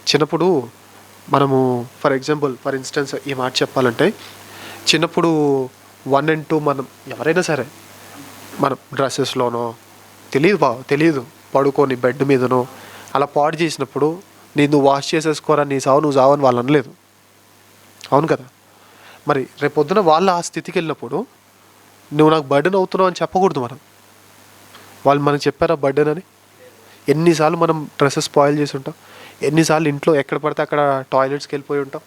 చిన్నప్పుడు మనము ఫర్ ఇన్స్టెన్స్ ఈ మాట చెప్పాలంటే చిన్నప్పుడు 1 and 2 మనం ఎవరైనా సరే మనం డ్రెస్సెస్లోనో తెలియదు పడుకొని బెడ్ మీదనో అలా పాడు చేసినప్పుడు నువ్వు వాష్ చేసేసుకోరా నీ సావు నువ్వు సావని వాళ్ళు అనలేదు, అవును కదా. మరి రేపొద్దున వాళ్ళు ఆ స్థితికి వెళ్ళినప్పుడు నువ్వు నాకు బర్డెన్ అవుతున్నావు అని చెప్పకూడదు. వాళ్ళు మనకు చెప్పారా బర్డెన్ అని? ఎన్నిసార్లు మనం డ్రెస్సెస్ స్పాయిల్ చేసి ఉంటాం, ఎన్నిసార్లు ఇంట్లో ఎక్కడ పడితే అక్కడ టాయిలెట్స్కి వెళ్ళిపోయి ఉంటాం.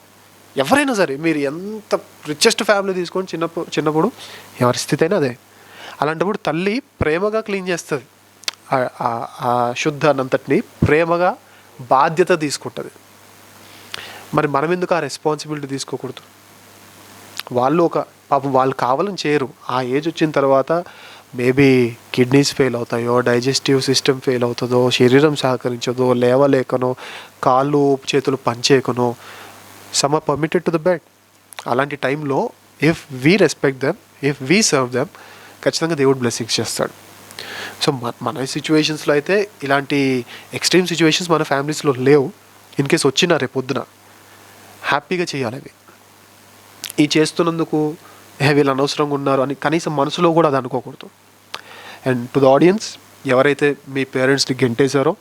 ఎవరైనా సరే మీరు ఎంత రిచెస్ట్ ఫ్యామిలీ తీసుకొని చిన్నప్పుడు ఎవరి స్థితి అయినా అదే. అలాంటప్పుడు తల్లి ప్రేమగా క్లీన్ చేస్తుంది, ఆ శుద్ధాన్నంతటిని ప్రేమగా బాధ్యత తీసుకుంటుంది. మరి మనం ఎందుకు ఆ రెస్పాన్సిబిలిటీ తీసుకోకూడదు? వాళ్ళు పాపం వాళ్ళు కావాలని చేయరు. ఆ ఏజ్ వచ్చిన తర్వాత మేబీ కిడ్నీస్ ఫెయిల్ అవుతాయో, డైజెస్టివ్ సిస్టమ్ ఫెయిల్ అవుతుందో, శరీరం సహకరించదో, లేవలేకనో, కాళ్ళు చేతులు పనిచేయకనో, some are permitted to the bed. అలాంటి టైంలో if we respect them, if we serve them, ఖచ్చితంగా దేవుడు బ్లెస్సింగ్స్ చేస్తాడు. సో మన సిచ్యువేషన్స్లో అయితే ఇలాంటి ఎక్స్ట్రీమ్ సిచ్యువేషన్స్ మన ఫ్యామిలీస్లో లేవు. ఇన్ కేస్ వచ్చినా రేపొద్దున హ్యాపీగా చేయాలి అవి. ఈ చేస్తున్నందుకు వీళ్ళు అనవసరంగా ఉన్నారు అని కనీసం మనసులో కూడా అది అనుకోకూడదు. అండ్ టు ద ఆడియన్స్, ఎవరైతే మీ పేరెంట్స్ని గెంటేశారో,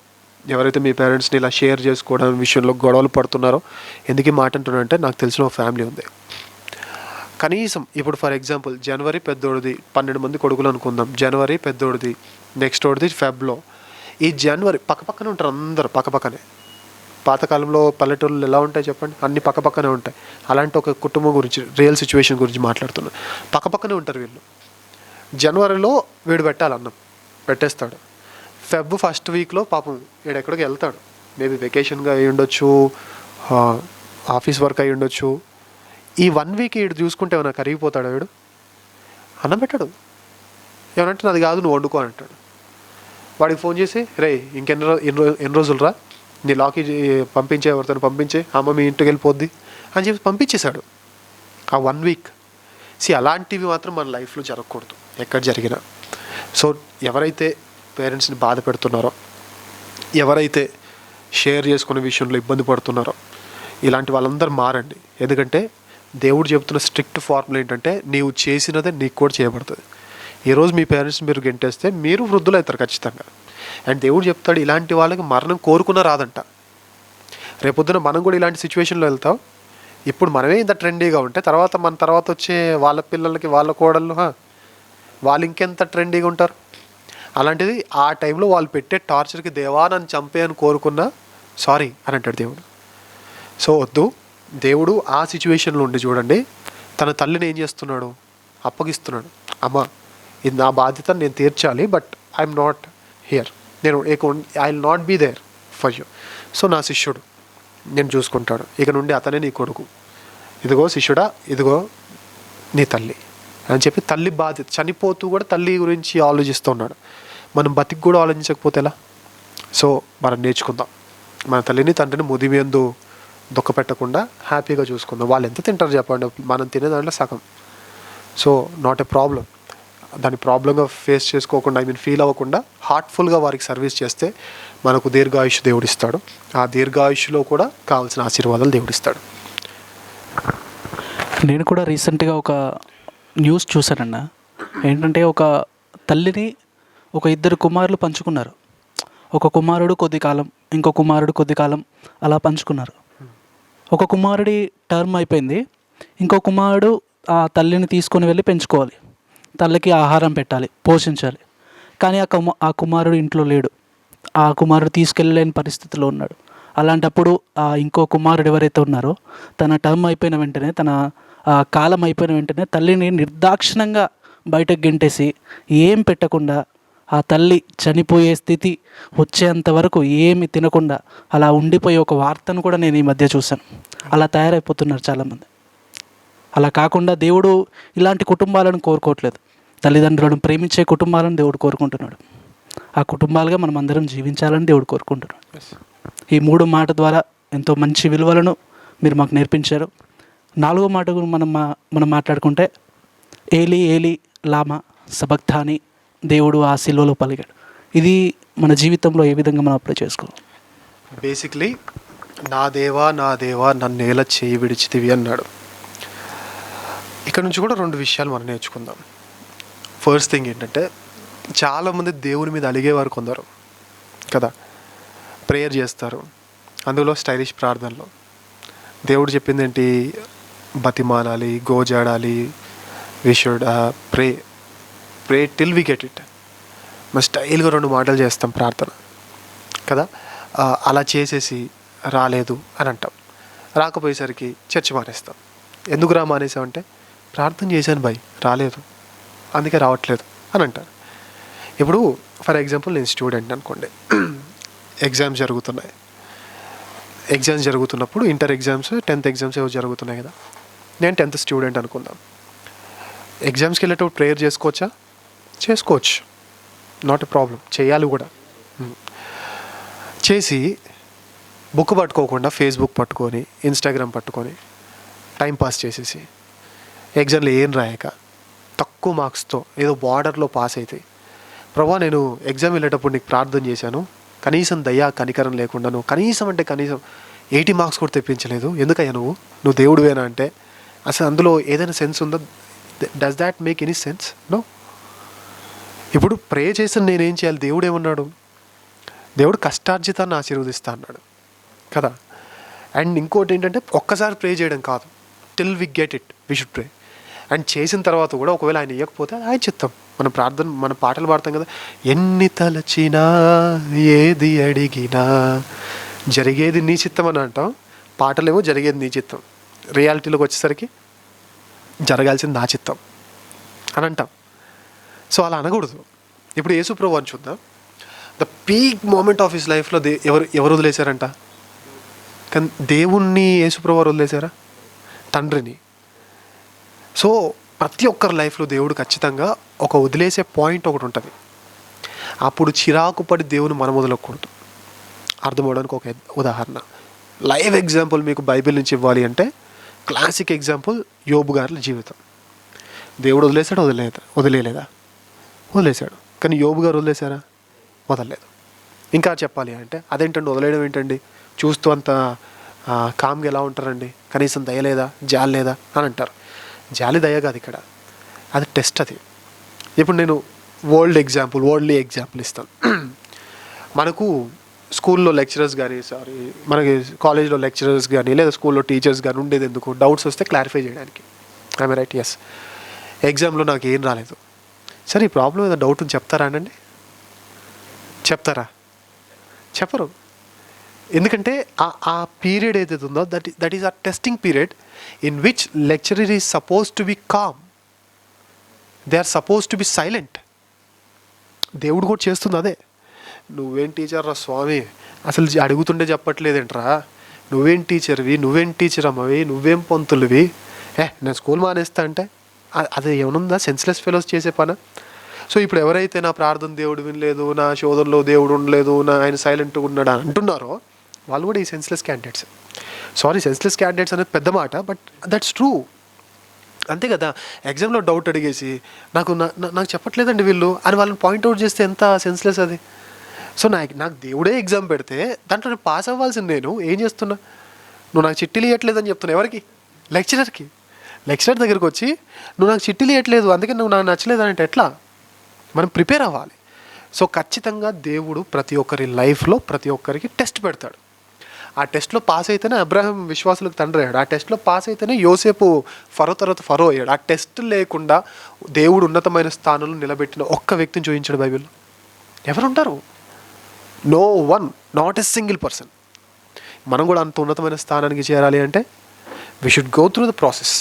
ఎవరైతే మీ పేరెంట్స్ని ఇలా షేర్ చేసుకోవడం విషయంలో గొడవలు పడుతున్నారో, ఎందుకు మాట అంటున్నానంటే నాకు తెలిసిన ఒక ఫ్యామిలీ ఉంది. కనీసం ఇప్పుడు ఫర్ ఎగ్జాంపుల్ జనవరి పెద్దోడిది, 12 మంది కొడుకులు అనుకుందాం. జనవరి పెద్దోడిది, నెక్స్ట్ ఓడిది ఫెబ్లో. ఈ జనవరి పక్కపక్కనే ఉంటారు, అందరు పక్కపక్కనే. పాతకాలంలో పల్లెటూళ్ళు ఎలా ఉంటాయి చెప్పండి, అన్ని పక్కపక్కనే ఉంటాయి. అలాంటి ఒక కుటుంబం గురించి, రియల్ సిచ్యువేషన్ గురించి మాట్లాడుతున్నాను. పక్కపక్కనే ఉంటారు వీళ్ళు. జనవరిలో వీడు పెట్టాలి అన్నం, పెట్టేస్తాడు. ఫెబ్ ఫస్ట్ వీక్లో పాపం వీడెక్కడికి వెళ్తాడు, మేబీ వెకేషన్గా అయి ఉండొచ్చు, ఆఫీస్ వర్క్ అయి ఉండొచ్చు. ఈ 1 week వీడు చూసుకుంటే ఏమైనా కరిగిపోతాడు, వీడు అన్నం పెట్టాడు. ఏమనంటే నాది కాదు నువ్వు వండుకో అంటాడు. వాడికి ఫోన్ చేసి రే ఎన్ని రోజులు రా, నీ లాకి పంపించే, ఎవరితో పంపించే, అమ్మ మీ ఇంటికి వెళ్ళిపోద్ది అని చెప్పి పంపించేశాడు ఆ 1 week. అలాంటివి మాత్రం మన లైఫ్లో జరగకూడదు ఎక్కడ జరిగినా. సో ఎవరైతే పేరెంట్స్ని బాధ పెడుతున్నారో, ఎవరైతే షేర్ చేసుకునే విషయంలో ఇబ్బంది పడుతున్నారో, ఇలాంటి వాళ్ళందరూ మారండి. ఎందుకంటే దేవుడు చెబుతున్న స్ట్రిక్ట్ ఫార్ములా ఏంటంటే నీవు చేసినదే నీకు కూడా చేయబడుతుంది. ఈరోజు మీ పేరెంట్స్ని మీరు గెంటేస్తే మీరు వృద్ధులు అవుతారు ఖచ్చితంగా. అండ్ దేవుడు చెప్తాడు ఇలాంటి వాళ్ళకి మరణం కోరుకున్నా రాదంట. రేపొద్దున మనం కూడా ఇలాంటి సిచ్యువేషన్లో వెళ్తాం. ఇప్పుడు మనమే ఇంత ట్రెండీగా ఉంటే మన తర్వాత వచ్చే వాళ్ళ పిల్లలకి, వాళ్ళ కోడళ్ళు, వాళ్ళు ఇంకెంత ట్రెండీగా ఉంటారు. అలాంటిది ఆ టైంలో వాళ్ళు పెట్టే టార్చర్కి దేవా నన్ను చంపే అని కోరుకున్నా సారీ అని అంటాడు దేవుడు. సో వద్దు. దేవుడు ఆ సిచ్యువేషన్లో ఉండి చూడండి, తన తల్లిని ఏం చేస్తున్నాడు, అప్పగిస్తున్నాడు. అమ్మ ఇది నా బాధ్యత, నేను తీర్చాలి, but I'm not here, I will not be there for you. So నా శిష్యుడు నేను చూసుకుంటాడు, ఇక నుండి అతనే నీ కొడుకు, ఇదిగో శిష్యుడా, ఇదిగో నీ తల్లి అని చెప్పి తల్లి బాధ్యత, చనిపోతూ కూడా తల్లి గురించి ఆలోచిస్తూ ఉన్నాడు. మనం బతికి కూడా ఆలోచించకపోతే ఎలా? సో మనం నేర్చుకుందాం, మన తల్లిని తండ్రిని ముదిమేందు దుఃఖ పెట్టకుండా హ్యాపీగా చూసుకుందాం. వాళ్ళు ఎంత తింటారు చెప్పండి, మనం తినే దాంట్లో సగం. సో నాట్ ఏ ప్రాబ్లం, దాన్ని ప్రాబ్లంగా ఫేస్ చేసుకోకుండా, ఫీల్ అవ్వకుండా హార్ట్ఫుల్గా వారికి సర్వీస్ చేస్తే మనకు దీర్ఘాయుష్ దేవుడిస్తాడు. ఆ దీర్ఘాయుష్లో కూడా కావాల్సిన ఆశీర్వాదాలు దేవుడిస్తాడు. నేను కూడా రీసెంట్గా ఒక న్యూస్ చూశానన్న. ఏంటంటే ఒక తల్లిని ఒక ఇద్దరు కుమారులు పంచుకున్నారు. ఒక కుమారుడు కొద్ది కాలం, ఇంకో కుమారుడు కొద్ది కాలం అలా పంచుకున్నారు. ఒక కుమారుడి టర్మ్ అయిపోయింది, ఇంకో కుమారుడు ఆ తల్లిని తీసుకొని వెళ్ళి పెంచుకోవాలి, తల్లికి ఆహారం పెట్టాలి, పోషించాలి. కానీ ఆ కుమారుడు ఇంట్లో లేడు, ఆ కుమారుడు తీసుకెళ్ళలేని పరిస్థితిలో ఉన్నాడు. అలాంటప్పుడు ఆ ఇంకో కుమారుడు ఎవరైతే ఉన్నారో తన టర్మ్ అయిపోయిన వెంటనే, తన కాలం అయిపోయిన వెంటనే తల్లిని నిర్దాక్షిణంగా బయటకు గెంటేసి ఏం పెట్టకుండా, ఆ తల్లి చనిపోయే స్థితి వచ్చేంత వరకు ఏమి తినకుండా అలా ఉండిపోయే ఒక వార్తను కూడా నేను ఈ మధ్య చూశాను. అలా తయారైపోతున్నారు చాలామంది. అలా కాకుండా దేవుడు ఇలాంటి కుటుంబాలను కోరుకోవట్లేదు. తల్లిదండ్రులను ప్రేమించే కుటుంబాలను దేవుడు కోరుకుంటున్నాడు. ఆ కుటుంబాలుగా మనం అందరం జీవించాలని దేవుడు కోరుకుంటున్నాడు. ఈ 3 మాట ద్వారా ఎంతో మంచి విలువలను మీరు మాకు నేర్పించారు. 4వ మాట మనం మాట్లాడుకుంటే, ఏలి ఏలి లామా సబక్తాని, దేవుడు ఆ సిలువలో పలికాడు. ఇది మన జీవితంలో ఏ విధంగా మనం అప్లై చేసుకోవాలి? బేసిక్లీ నా దేవా నన్ను ఎలా చేయి విడిచితివి అన్నాడు. ఇక్కడ నుంచి కూడా 2 విషయాలు మనం నేర్చుకుందాం. ఫస్ట్ థింగ్ ఏంటంటే, చాలామంది దేవుని మీద అలిగేవారు కొందరు కదా, ప్రేయర్ చేస్తారు, అందులో స్టైలిష్ ప్రార్థనలు. దేవుడు చెప్పింది ఏంటి? బతిమాలాలి, గోజాడాలి, we should pray till we get it. మనం స్టైల్గా 2 మాటలు చేస్తాం ప్రార్థన కదా. అలా చేసేసి రాలేదు అని అంటాం. రాకపోయేసరికి చర్చ్ మానేస్తాం. ఎందుకు మానేసామంటే, ప్రార్థన చేశాను భయ్, రాలేదు, అందుకే రావట్లేదు అని అంటారు. ఇప్పుడు ఫర్ ఎగ్జాంపుల్ నేను స్టూడెంట్ అనుకోండి, ఎగ్జామ్స్ జరుగుతున్నాయి. ఎగ్జామ్స్ జరుగుతున్నప్పుడు ఇంటర్ ఎగ్జామ్స్, 10th ఎగ్జామ్స్ ఏవో జరుగుతున్నాయి కదా. నేను 10th స్టూడెంట్ అనుకుందాం. ఎగ్జామ్స్కి వెళ్ళేటప్పుడు ప్రేయర్ చేసుకోవచ్చా? చేసుకోవచ్చు, నాట్ ఎ ప్రాబ్లం, చేయాలి కూడా. చేసి బుక్ పట్టుకోకుండా ఫేస్బుక్ పట్టుకొని, ఇన్స్టాగ్రామ్ పట్టుకొని టైంపాస్ చేసేసి ఎగ్జామ్లో ఏం రాయక తక్కువ మార్క్స్తో ఏదో బార్డర్లో పాస్ అవుతాయి. ప్రభా, నేను ఎగ్జామ్ వెళ్ళేటప్పుడు నీకు ప్రార్థన చేశాను, కనీసం దయా కనికరం లేకుండా నువ్వు కనీసం 80 మార్క్స్ కూడా తెప్పించలేదు, ఎందుకయ్యా నువ్వు దేవుడివేనా అంటే, అసలు అందులో ఏదైనా సెన్స్ ఉందో? Does that make any sense? No. ఇప్పుడు ప్రే చేసిన నేనేం చేయాలి? దేవుడు ఏమన్నాడు? దేవుడు కష్టార్జితాన్ని ఆశీర్వదిస్తా అన్నాడు కదా. అండ్ ఇంకోటి ఏంటంటే, ఒక్కసారి ప్రే చేయడం కాదు, till we get it we should pray. And చేసిన తర్వాత కూడా ఒకవేళ ఆయన ఇవ్వకపోతే అది ఆయన చిత్తం. మన ప్రార్థన, మన పాటలు పాడతాం కదా, ఎన్ని తలచినా ఏది అడిగినా జరిగేది నీ చిత్తం అని అంటాం. పాటలేమో జరిగేది నీ చిత్తం, రియాలిటీలోకి వచ్చేసరికి జరగాల్సింది నా చిత్తం అని అంటాం. సో అలా అనకూడదు. ఇప్పుడు యేసుప్రభు అని చూద్దాం. The peak moment of his లైఫ్లో ఎవరు వదిలేశారంట? కానీ దేవుణ్ణి యేసుప్రభు వారు వదిలేశారా? తండ్రిని. సో ప్రతి ఒక్కరి లైఫ్లో దేవుడు ఖచ్చితంగా ఒక వదిలేసే పాయింట్ ఒకటి ఉంటుంది. అప్పుడు చిరాకు పడి దేవుని మనం వదలకూడదు. అర్థమవడానికి ఒక ఉదాహరణ, లైవ్ ఎగ్జాంపుల్ మీకు బైబిల్ నుంచి ఇవ్వాలి అంటే, క్లాసిక్ ఎగ్జాంపుల్ యోబు గారి జీవితం. దేవుడు వదిలేశాడు? వదిలేదా? వదిలేశాడు. కానీ యోబు గారు వదిలేశారా? వదలలేదు. ఇంకా చెప్పాలి అంటే, అదేంటండి వదిలేయడం ఏంటండి, చూస్తూ అంత కామ్గా ఎలా ఉంటారండి, కనీసం దయ లేదా, జాలి లేదా అని అంటారు. జాలి దయ కాదు ఇక్కడ, అది టెస్ట్. అది ఇప్పుడు నేను వరల్డ్లీ ఎగ్జాంపుల్ ఇస్తాను. మనకు స్కూల్లో లెక్చరర్స్ కానీ, మనకి కాలేజ్లో లెక్చరర్స్ కానీ, లేదా స్కూల్లో టీచర్స్ కానీ ఉండేది ఎందుకు? డౌట్స్ వస్తే క్లారిఫై చేయడానికి. I'm right? ఎస్. ఎగ్జామ్లో నాకు ఏం రాలేదు, సరే ఈ ప్రాబ్లం ఏదో డౌట్ అని చెప్తారా అండి? చెప్తారా? చెప్పరు. ఎందుకంటే ఆ పీరియడ్ ఏదైతే ఉందో that is a testing period in which lecturer is suppose to be calm, they are suppose to be silent. దేవుడు కూడా చేస్తుంది అదే. నువ్వేం టీచర్ రా స్వామి, అసలు అడుగుతుండే చెప్పట్లేదేంట్రా, నువ్వేం టీచర్వి, నువ్వేం టీచర్ అమ్మవి, నువ్వేం పంతులువి, నేను స్కూల్ మానేస్తా అంటే అది ఏమనుందా? సెన్స్లెస్ ఫెలోస్ చేసే పని. సో ఇప్పుడు ఎవరైతే నా ప్రార్థన దేవుడు వినలేదు, నా శోధనలో దేవుడు ఉండలేదు, ఆయన సైలెంట్గా ఉన్నాడు అని అంటున్నారో వాళ్ళు కూడా ఈ senseless candidates. Sorry, senseless candidates అనేది పెద్ద మాట, బట్ దట్స్ ట్రూ. అంతే కదా. ఎగ్జామ్లో డౌట్ అడిగేసి నాకు చెప్పట్లేదండి వీళ్ళు అని వాళ్ళని పాయింట్అవుట్ చేస్తే ఎంత సెన్స్లెస్ అది. సో నాకు దేవుడే ఎగ్జామ్ పెడితే దాంట్లో నేను పాస్ అవ్వాల్సింది, నేను ఏం చేస్తున్నా? నువ్వు నాకు చిట్టీలు ఇవ్వట్లేదని చెప్తున్నా ఎవరికి? లెక్చరర్కి. లెక్చరర్ దగ్గరికి వచ్చి నువ్వు నాకు చిట్టీలు ఇవ్వట్లేదు అందుకే నువ్వు నాకు నచ్చలేదు అంటే ఎట్లా? మనం ప్రిపేర్ అవ్వాలి. సో ఖచ్చితంగా దేవుడు ప్రతి ఒక్కరి లైఫ్లో ప్రతి ఒక్కరికి టెస్ట్ పెడతాడు. ఆ టెస్ట్లో పాస్ అయితేనే అబ్రాహాం విశ్వాసులకు తండ్రి అయ్యాడు. ఆ టెస్ట్లో పాస్ అయితేనే యోసేపు ఫరో తర్వాత ఫరో అయ్యాడు. ఆ టెస్ట్ లేకుండా దేవుడు ఉన్నతమైన స్థానంలో నిలబెట్టిన ఒక్క వ్యక్తిని చూపించాడు బైబిల్లో. ఎవరుంటారు? No one, not a single person. మనం కూడా అంత ఉన్నతమైన స్థానానికి చేరాలి అంటే we should go through the process.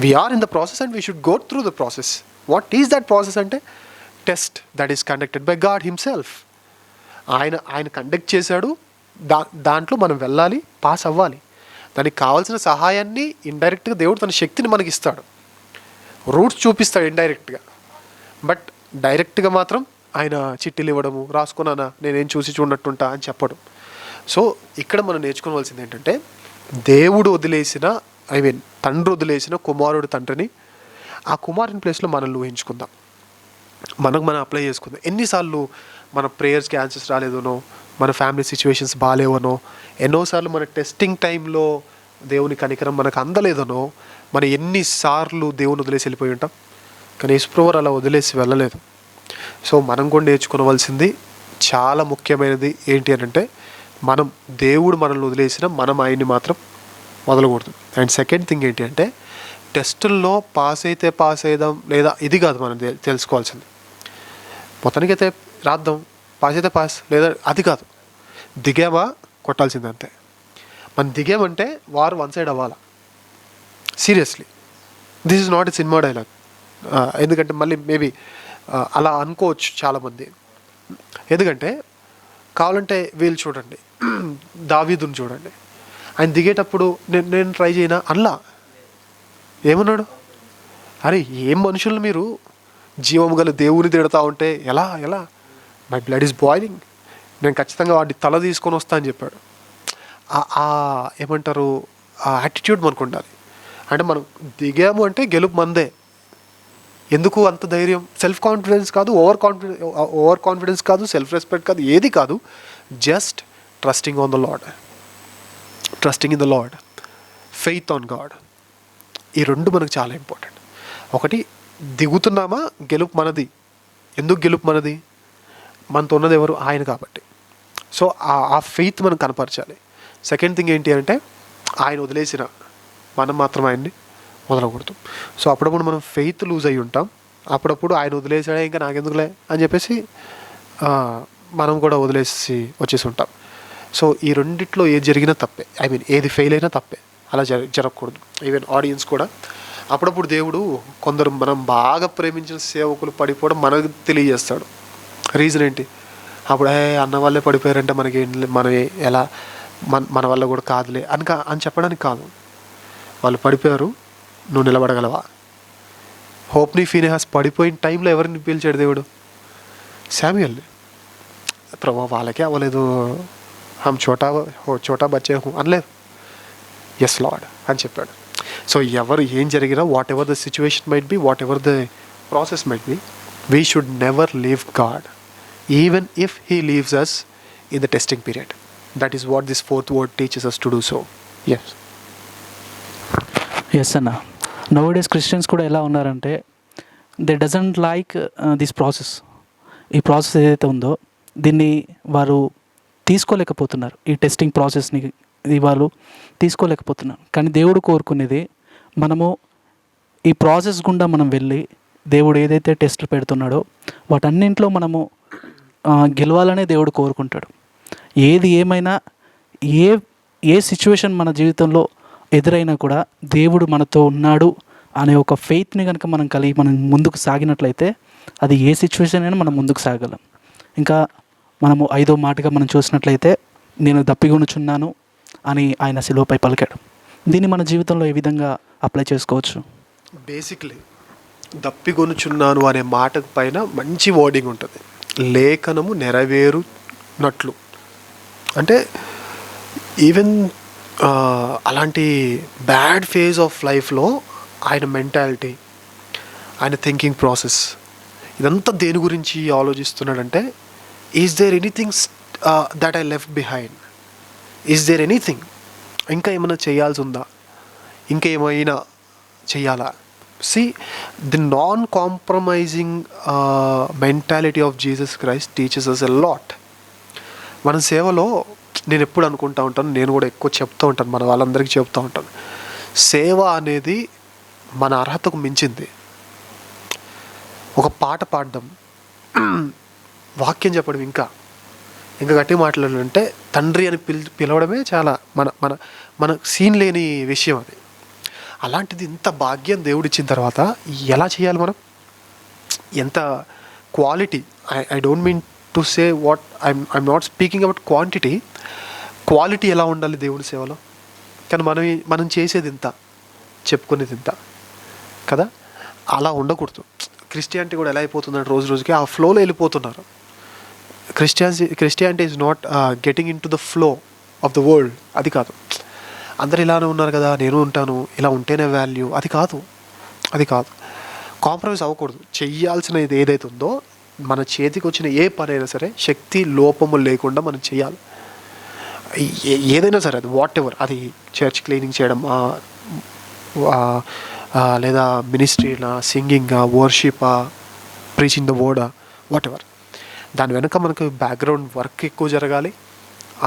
We are in the process and we should go through the process. What is that process అంటే test that is conducted by God himself. ఆయన conduct చేశాడు. దాంట్లో మనం వెళ్ళాలి, పాస్ అవ్వాలి. దానికి కావాల్సిన సహాయాన్ని ఇండైరెక్ట్గా దేవుడు తన శక్తిని మనకి ఇస్తాడు, రూట్స్ చూపిస్తాడు ఇండైరెక్ట్గా. బట్ డైరెక్ట్గా మాత్రం ఆయన చిట్టీలు ఇవ్వడము, రాసుకున్నానా నేనేం చూసి చూడనట్టుంటా అని చెప్పడం. సో ఇక్కడ మనం నేర్చుకోవాల్సింది ఏంటంటే దేవుడు వదిలేసిన తండ్రి వదిలేసిన కుమారుడు తండ్రిని, ఆ కుమారుని ప్లేస్లో మనల్ని ఊహించుకుందాం, మనం అప్లై చేసుకుందాం. ఎన్నిసార్లు మన ప్రేయర్స్కి ఆన్సర్స్ రాలేదనో, మన ఫ్యామిలీ సిచ్యువేషన్స్ బాగాలేవనో, ఎన్నోసార్లు మన టెస్టింగ్ టైంలో దేవుని కనికరం మనకు అందలేదనో, మనం ఎన్నిసార్లు దేవుని వదిలేసి వెళ్ళిపోయి ఉంటాం. కానీ యేసుప్రభువు అలా వదిలేసి వెళ్ళలేదు. సో మనం కూడా నేర్చుకోవాల్సింది చాలా ముఖ్యమైనది ఏంటి అని అంటే దేవుడు మనల్ని వదిలేసిన మనం ఆయన్ని మాత్రం వదలకూడదు. అండ్ సెకండ్ థింగ్ ఏంటి అంటే టెస్టుల్లో పాస్ అయితే పాస్ అయ్యాం లేదా ఇది కాదు మనం తెలుసుకోవాల్సింది. మొత్తానికైతే రాద్దాం, పాస్ అయితే పాస్, లేదా అది కాదు. దిగామా కొట్టాల్సింది అంతే. మనం దిగామంటే వారు వన్ సైడ్ అవ్వాలా. Seriously, this is not a cinema dialogue. ఎందుకంటే మళ్ళీ మేబీ అలా అనుకోవచ్చు చాలామంది. ఎందుకంటే కావాలంటే వీళ్ళు చూడండి, దావీదుని చూడండి, ఆయన దిగేటప్పుడు నేను ట్రై చేయనా అనలా. ఏమన్నాడు? అరే ఏం మనుషులు మీరు, జీవం గల దేవుని తిడతా ఉంటే ఎలా మై బ్లడ్ ఈస్ బాయిలింగ్, నేను ఖచ్చితంగా వాడి తల తీసుకొని వస్తా అని చెప్పాడు. ఏమంటారు, ఆ యాటిట్యూడ్ మనకు ఉండాలి. అంటే మనం దిగాము అంటే గెలుపు మందే. ఎందుకు అంత ధైర్యం? సెల్ఫ్ కాన్ఫిడెన్స్ కాదు, ఓవర్ కాన్ఫిడెన్స్ కాదు, సెల్ఫ్ రెస్పెక్ట్ కాదు, ఏది కాదు. Just trusting on the lord, trusting in the lord, faith on God. ఈ రెండు మనకు చాలా ఇంపార్టెంట్. ఒకటి, దిగుతున్నామా గెలుపు మనది. ఎందుకు గెలుపు మనది? మనతో ఉన్నది ఎవరు? ఆయన కాబట్టి. సో ఆ ఫెయిత్ మనం కనపరచాలి. సెకండ్ థింగ్ ఏంటి అంటే ఆయన వదిలేసిన మనం మాత్రం ఆయన్ని వదలకూడదు. సో అప్పుడప్పుడు మనం ఫెయిత్ లూజ్ అయ్యి ఉంటాం, అప్పుడప్పుడు ఆయన వదిలేసాడే ఇంకా నాకెందుకులే అని చెప్పేసి మనం కూడా వదిలేసి వచ్చేసి ఉంటాం. సో ఈ రెండిట్లో ఏది జరిగినా తప్పే, ఏది ఫెయిల్ అయినా తప్పే. అలా జరగకూడదు. ఈవెన్ ఆడియన్స్ కూడా అప్పుడప్పుడు దేవుడు కొందరు మనం బాగా ప్రేమించిన సేవకులు పడిపోవడం మనకు తెలియజేస్తాడు. రీజన్ ఏంటి? అప్పుడు అన్న వాళ్ళే పడిపోయారంటే మనకి మనం ఎలా మన వల్ల కూడా కాదులే అని చెప్పడానికి కాదు. వాళ్ళు పడిపోయారు, నువ్వు నిలబడగలవా? హోప్ని ఫీనెహాస్ పడిపోయిన టైంలో ఎవరిని పిలిచాడు దేవుడు? శామ్యూయల్ని. ప్రభా వాళ్ళకే అవ్వలేదు, హమ్ చోటా బచ్చే హూ అనలేదు, ఎస్ లార్డ్ అని చెప్పాడు. సో ఎవరు ఏం జరిగినా, whatever the situation might be, whatever the process might be, we should never leave God even if he leaves us in the testing period. That is what this fourth word teaches us to do. So yes అన్న. Nowadays Christians కూడా ఎలా ఉన్నారంటే they doesn't like this process. ఈ process ఏదైతే ఉందో దీన్ని వారు తీసుకోలేకపోతున్నారు. ఈ టెస్టింగ్ ప్రాసెస్ని వాళ్ళు తీసుకోలేకపోతున్నారు. కానీ దేవుడు కోరుకునేది మనము ఈ ప్రాసెస్ గుండా మనం వెళ్ళి దేవుడు ఏదైతే టెస్ట్లు పెడుతున్నాడో వాటన్నింటిలో మనము గెలవాలనే దేవుడు కోరుకుంటాడు. ఏది ఏమైనా, ఏ సిచ్యువేషన్ మన జీవితంలో ఎదురైనా కూడా దేవుడు మనతో ఉన్నాడు అనే ఒక ఫెయిత్ని కనుక మనం కలిగి మనం ముందుకు సాగినట్లయితే అది ఏ సిచ్యువేషన్ అయినా మనం ముందుకు సాగలం. ఇంకా మనము 5వ మాటగా మనం చూసినట్లయితే నేను దప్పిగొనుచున్నాను అని ఆయన శిలువపై పలికాడు. దీన్ని మన జీవితంలో ఏ విధంగా అప్లై చేసుకోవచ్చు? బేసిక్లీ దప్పిగొనుచున్నాను అనే మాట పైన మంచి వర్డింగ్ ఉంటుంది. లేఖనము నెరవేరునట్లు. అంటే ఈవెన్ అలాంటి బ్యాడ్ ఫేజ్ ఆఫ్ లైఫ్లో ఆయన మెంటాలిటీ, ఆయన థింకింగ్ ప్రాసెస్ ఇదంతా దేని గురించి ఆలోచిస్తున్నాడంటే, is there anything that I left behind, is there anything, ఇంకా ఏమైనా చేయాల్సి ఉందా, ఇంకా ఏమైనా చెయ్యాలా. See the non compromising mentality of Jesus Christ teachers us a lot. మన సేవలో నేను ఎప్పుడు అనుకుంటా ఉంటాను, నేను కూడా ఎక్కువ చెప్తూ ఉంటాను, మన వాళ్ళందరికీ చెప్తూ ఉంటాను, సేవ అనేది మన అర్హతకు మించింది. ఒక పాట పాడడం, వాక్యం చెప్పడం, ఇంకా గట్టి మాట్లాడాలంటే తండ్రి అని పిలవడమే చాలా మన మన మన సీన్ లేని విషయం అది. అలాంటిది ఇంత భాగ్యం దేవుడిచ్చిన తర్వాత ఎలా చేయాలి మనం? ఎంత quality, I don't mean to say what I'm not speaking about quantity, quality ఎలా ఉండాలి దేవుడి సేవలో. కానీ మనం చేసేది ఇంత, చెప్పుకునేది ఇంత కదా, అలా ఉండకూడదు. క్రిస్టియానిటీ కూడా ఎలా అయిపోతుందంటే రోజు రోజుకి ఆ ఫ్లోలో వెళ్ళిపోతున్నారు. Christianity is not getting in to the flow of the world. అది కాదు, అందరు ఇలానే ఉన్నారు కదా నేను ఉంటాను, ఇలా ఉంటేనే వాల్యూ, అది కాదు. కాంప్రమైజ్ అవ్వకూడదు. చెయ్యాల్సినది ఏదైతే ఉందో, మన చేతికి వచ్చిన ఏ పని అయినా సరే శక్తి లోపము లేకుండా మనం చేయాలి. ఏదైనా సరే, అది వాట్ ఎవర్, అది చర్చ్ క్లీనింగ్ చేయడం, లేదా మినిస్ట్రీనా, సింగింగా, వర్షిపా, ప్రీచింగ్ ద వర్డా, వాట్ ఎవర్, దాని వెనుక మనకు బ్యాక్గ్రౌండ్ వర్క్ ఎక్కువ జరగాలి.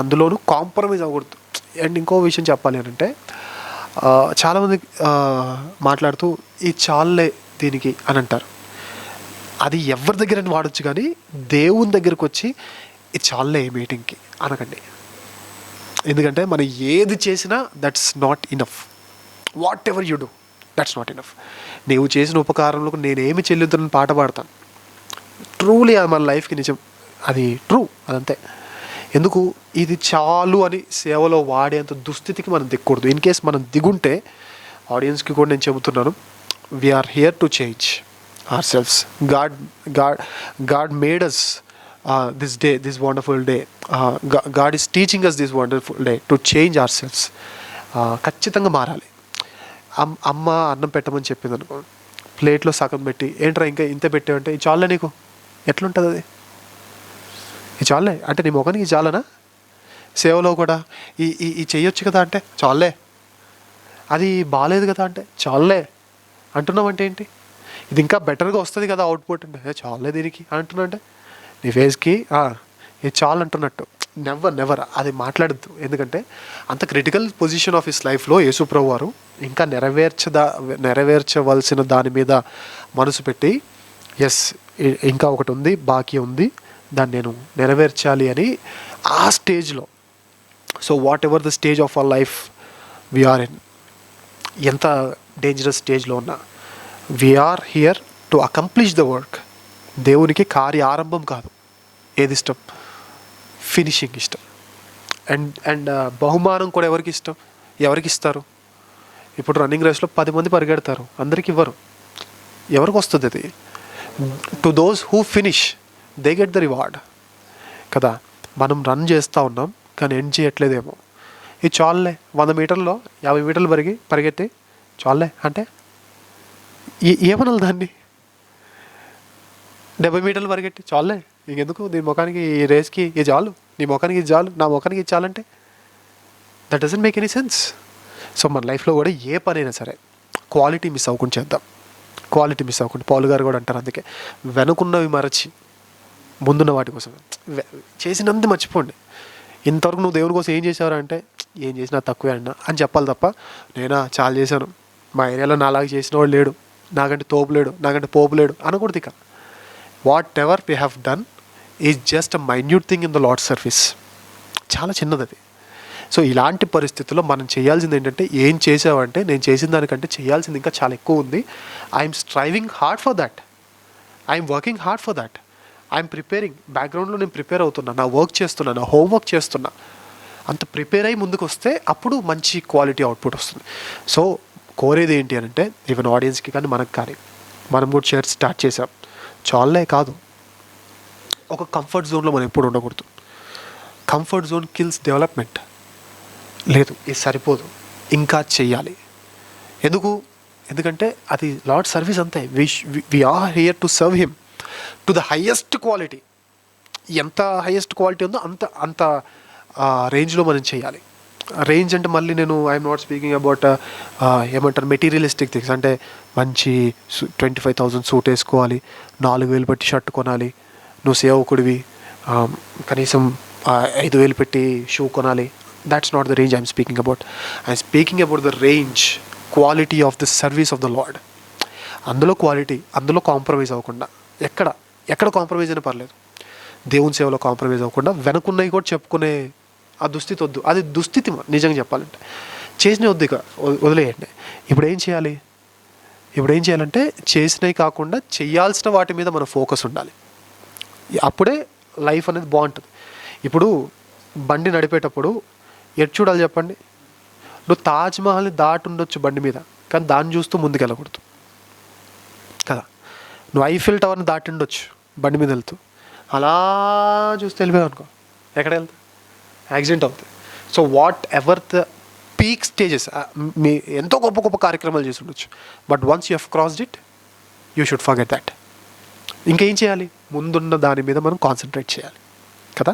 అందులోనూ కాంప్రమైజ్ అవ్వకూడదు. అండ్ ఇంకో విషయం చెప్పాలి అని అంటే, చాలామంది మాట్లాడుతూ ఈ చాలే దీనికి అని అంటారు. అది ఎవరి దగ్గర వాడచ్చు, కానీ దేవుని దగ్గరకు వచ్చి ఇది చాలే ఈ మీటింగ్కి అనకండి. ఎందుకంటే మనం ఏది చేసినా that's not enough. What ever you do, that's not enough. నీవు చేసిన ఉపకారంలో నేనేమి చెల్లిద్దానని పాట పాడతాను. ట్రూలీ అది మన లైఫ్కి నిజం, అది ట్రూ, అదంతే. ఎందుకు ఇది చాలు అని సేవలో వాడేంత దుస్థితికి మనం దిగకూడదు. ఇన్ కేస్ మనం దిగుంటే, ఆడియన్స్కి కూడా నేను చెబుతున్నాను, we're here to change our selves. God made us this day, this wonderful day. God is teaching us this wonderful day to change ourselves. ఖచ్చితంగా మారాలి. అమ్మ అన్నం పెట్టమని చెప్పింది అనుకో, ప్లేట్లో సగం పెట్టి, ఏంట్రా ఇంకా ఇంత పెట్టావంటే, ఇది చాలే నీకు, ఎట్లుంటుంది అది? ఇది చాలే అంటే నీ ముఖానికి ఇది చాలనా? సేవలో కూడా ఈ చెయ్యొచ్చు కదా అంటే చాలే, అది బాగాలేదు కదా అంటే చాలే అంటున్నావంటే ఏంటి? ఇది ఇంకా బెటర్గా వస్తుంది కదా అవుట్పుట్ అంటే చాలే దీనికి అంటున్నా అంటే నీ ఫేస్కి ఇది చాలు అంటున్నట్టు. నెవర్ అది మాట్లాడద్దు. ఎందుకంటే అంత క్రిటికల్ పొజిషన్ ఆఫ్ హిస్ లైఫ్లో యేసుప్రభు వారు ఇంకా నెరవేర్చవలసిన దాని మీద మనసు పెట్టి, ఎస్ ఇంకా ఒకటి ఉంది, బాకీ ఉంది, దాన్ని నేను నెరవేర్చాలి అని ఆ స్టేజ్లో. So whatever the stage of our life we're in, ఎంత డేంజరస్ స్టేజ్లో ఉన్నా, we're here to accomplish the work. దేవునికి కార్య ఆరంభం కాదు ఏది ఇష్టం, ఫినిషింగ్ ఇష్టం. అండ్ బహుమానం కూడా ఎవరికి ఇష్టం, ఎవరికి ఇస్తారు? ఇప్పుడు రన్నింగ్ రేస్లో 10 మంది పరిగెడతారు, అందరికి ఇవ్వరు. ఎవరికి వస్తుంది అది? To those who finish they get the reward కదా. మనం రన్ చేస్తూ ఉన్నాం కానీ ఎండ్ చేయట్లేదేమో. ఇది చాలులే, 100 మీటర్లో 50 మీటర్లు పరిగెత్తి చాలులే అంటే ఏమనాలి దాన్ని? 70 మీటర్లు పరిగెట్టి చాలులే, ఇంకెందుకు దీని ముఖానికి ఈ రేస్కి ఇది చాలు, నీ ముఖానికి ఇది చాలు, నా ముఖానికి ఇది చాలంటే that doesn't make any sense. So మన లైఫ్లో కూడా ఏ పనైనా సరే క్వాలిటీ మిస్ అవ్వకుండా చేద్దాం. క్వాలిటీ మిస్ అవ్వకుండా, పౌలు గారు కూడా అంటారు, అందుకే వెనుకున్నవి మరచి ముందున్న వాటి కోసం చేసినంత మర్చిపోండి. ఇంతవరకు నువ్వు దేవుని కోసం ఏం చేసావురా అంటే, ఏం చేసినా తక్కువే అన్నా అని చెప్పాలి తప్ప, నేనా చాలా చేశాను, మా ఏరియాలో నాలాగా చేసిన వాడు లేడు, నాకంటే తోపు లేడు, నాకంటే పోపు లేడు అనకూడదు. ఇక what ever we have done is just a minute thing in the lord service. చాలా చిన్నది అది. సో ఇలాంటి పరిస్థితుల్లో మనం చేయాల్సింది ఏంటంటే, ఏం చేసావంటే, నేను చేసిన దానికంటే చేయాల్సింది ఇంకా చాలా ఎక్కువ ఉంది. I'm striving hard for that, I'm working hard for that, I'm preparing. బ్యాక్గ్రౌండ్లో నేను ప్రిపేర్ అవుతున్నా, నా వర్క్ చేస్తున్నా, నా హోంవర్క్ చేస్తున్నా. అంత ప్రిపేర్ అయ్యి ముందుకు వస్తే అప్పుడు మంచి క్వాలిటీ అవుట్పుట్ వస్తుంది. సో కోరేది ఏంటి అని అంటే ఈవెన్ ఆడియన్స్కి కానీ మనకు కానీ మనం కూడా షేర్ స్టార్ట్ చేసాం. చాలే కాదు, ఒక కంఫర్ట్ జోన్లో మనం ఎప్పుడు ఉండకూడదు. Comfort zone kills development. లేదు, ఇది సరిపోదు, ఇంకా చెయ్యాలి. ఎందుకంటే అది లార్డ్ సర్వీస్ అంతే. We are here to serve him to the highest quality. ఎంత హయ్యెస్ట్ క్వాలిటీ ఉందో అంత రేంజ్లో మనం చేయాలి. రేంజ్ అంటే మళ్ళీ ఐఎమ్ నాట్ స్పీకింగ్ అబౌట్ ఏమంటారు మెటీరియలిస్టిక్ థింగ్స్. అంటే మంచి 25,000 సూట్ వేసుకోవాలి, 4,000 పెట్టి షర్ట్ కొనాలి, నువ్వు సేవకుడివి కనీసం 5,000 పెట్టి షూ కొనాలి. That's not the range I'm speaking about. I'm speaking about the range, quality of the service of the lord. అందులో క్వాలిటీ, అందులో కాంప్రమైజ్ అవ్వకుండా, ఎక్కడ కాంప్రమైజ్ అయినా పర్లేదు, దేవుని సేవలో కాంప్రమైజ్ అవ్వకుండా వెనకున్నవి కూడా చెప్పుకునే ఆ దుస్థితి వద్దు. అది దుస్థితి నిజంగా చెప్పాలంటే. చేసినవి వద్దు, ఇక వదిలేయండి. ఇప్పుడు ఏం చేయాలంటే చేసినవి కాకుండా చేయాల్సిన వాటి మీద మన ఫోకస్ ఉండాలి. అప్పుడే లైఫ్ అనేది బాగుంటుంది. ఇప్పుడు బండి నడిపేటప్పుడు ఎటు చూడాలి చెప్పండి? నువ్వు తాజ్మహల్ని దాటి ఉండొచ్చు బండి మీద, కానీ దాన్ని చూస్తూ ముందుకెళ్ళకూడదు కదా. నువ్వు ఐఫిల్ టవర్ని దాటి ఉండొచ్చు బండి మీద వెళ్తూ, అలా చూస్తే వెళ్ళిపోయావు అనుకో, ఎక్కడ వెళ్తా యాక్సిడెంట్ అవుతుంది. So whatever the peak stages, మీ ఎంతో గొప్ప కార్యక్రమాలు చేసి ఉండొచ్చు, but once you have crossed it you should forget that. ఇంకేం చేయాలి? ముందున్న దాని మీద మనం కాన్సన్ట్రేట్ చేయాలి కదా.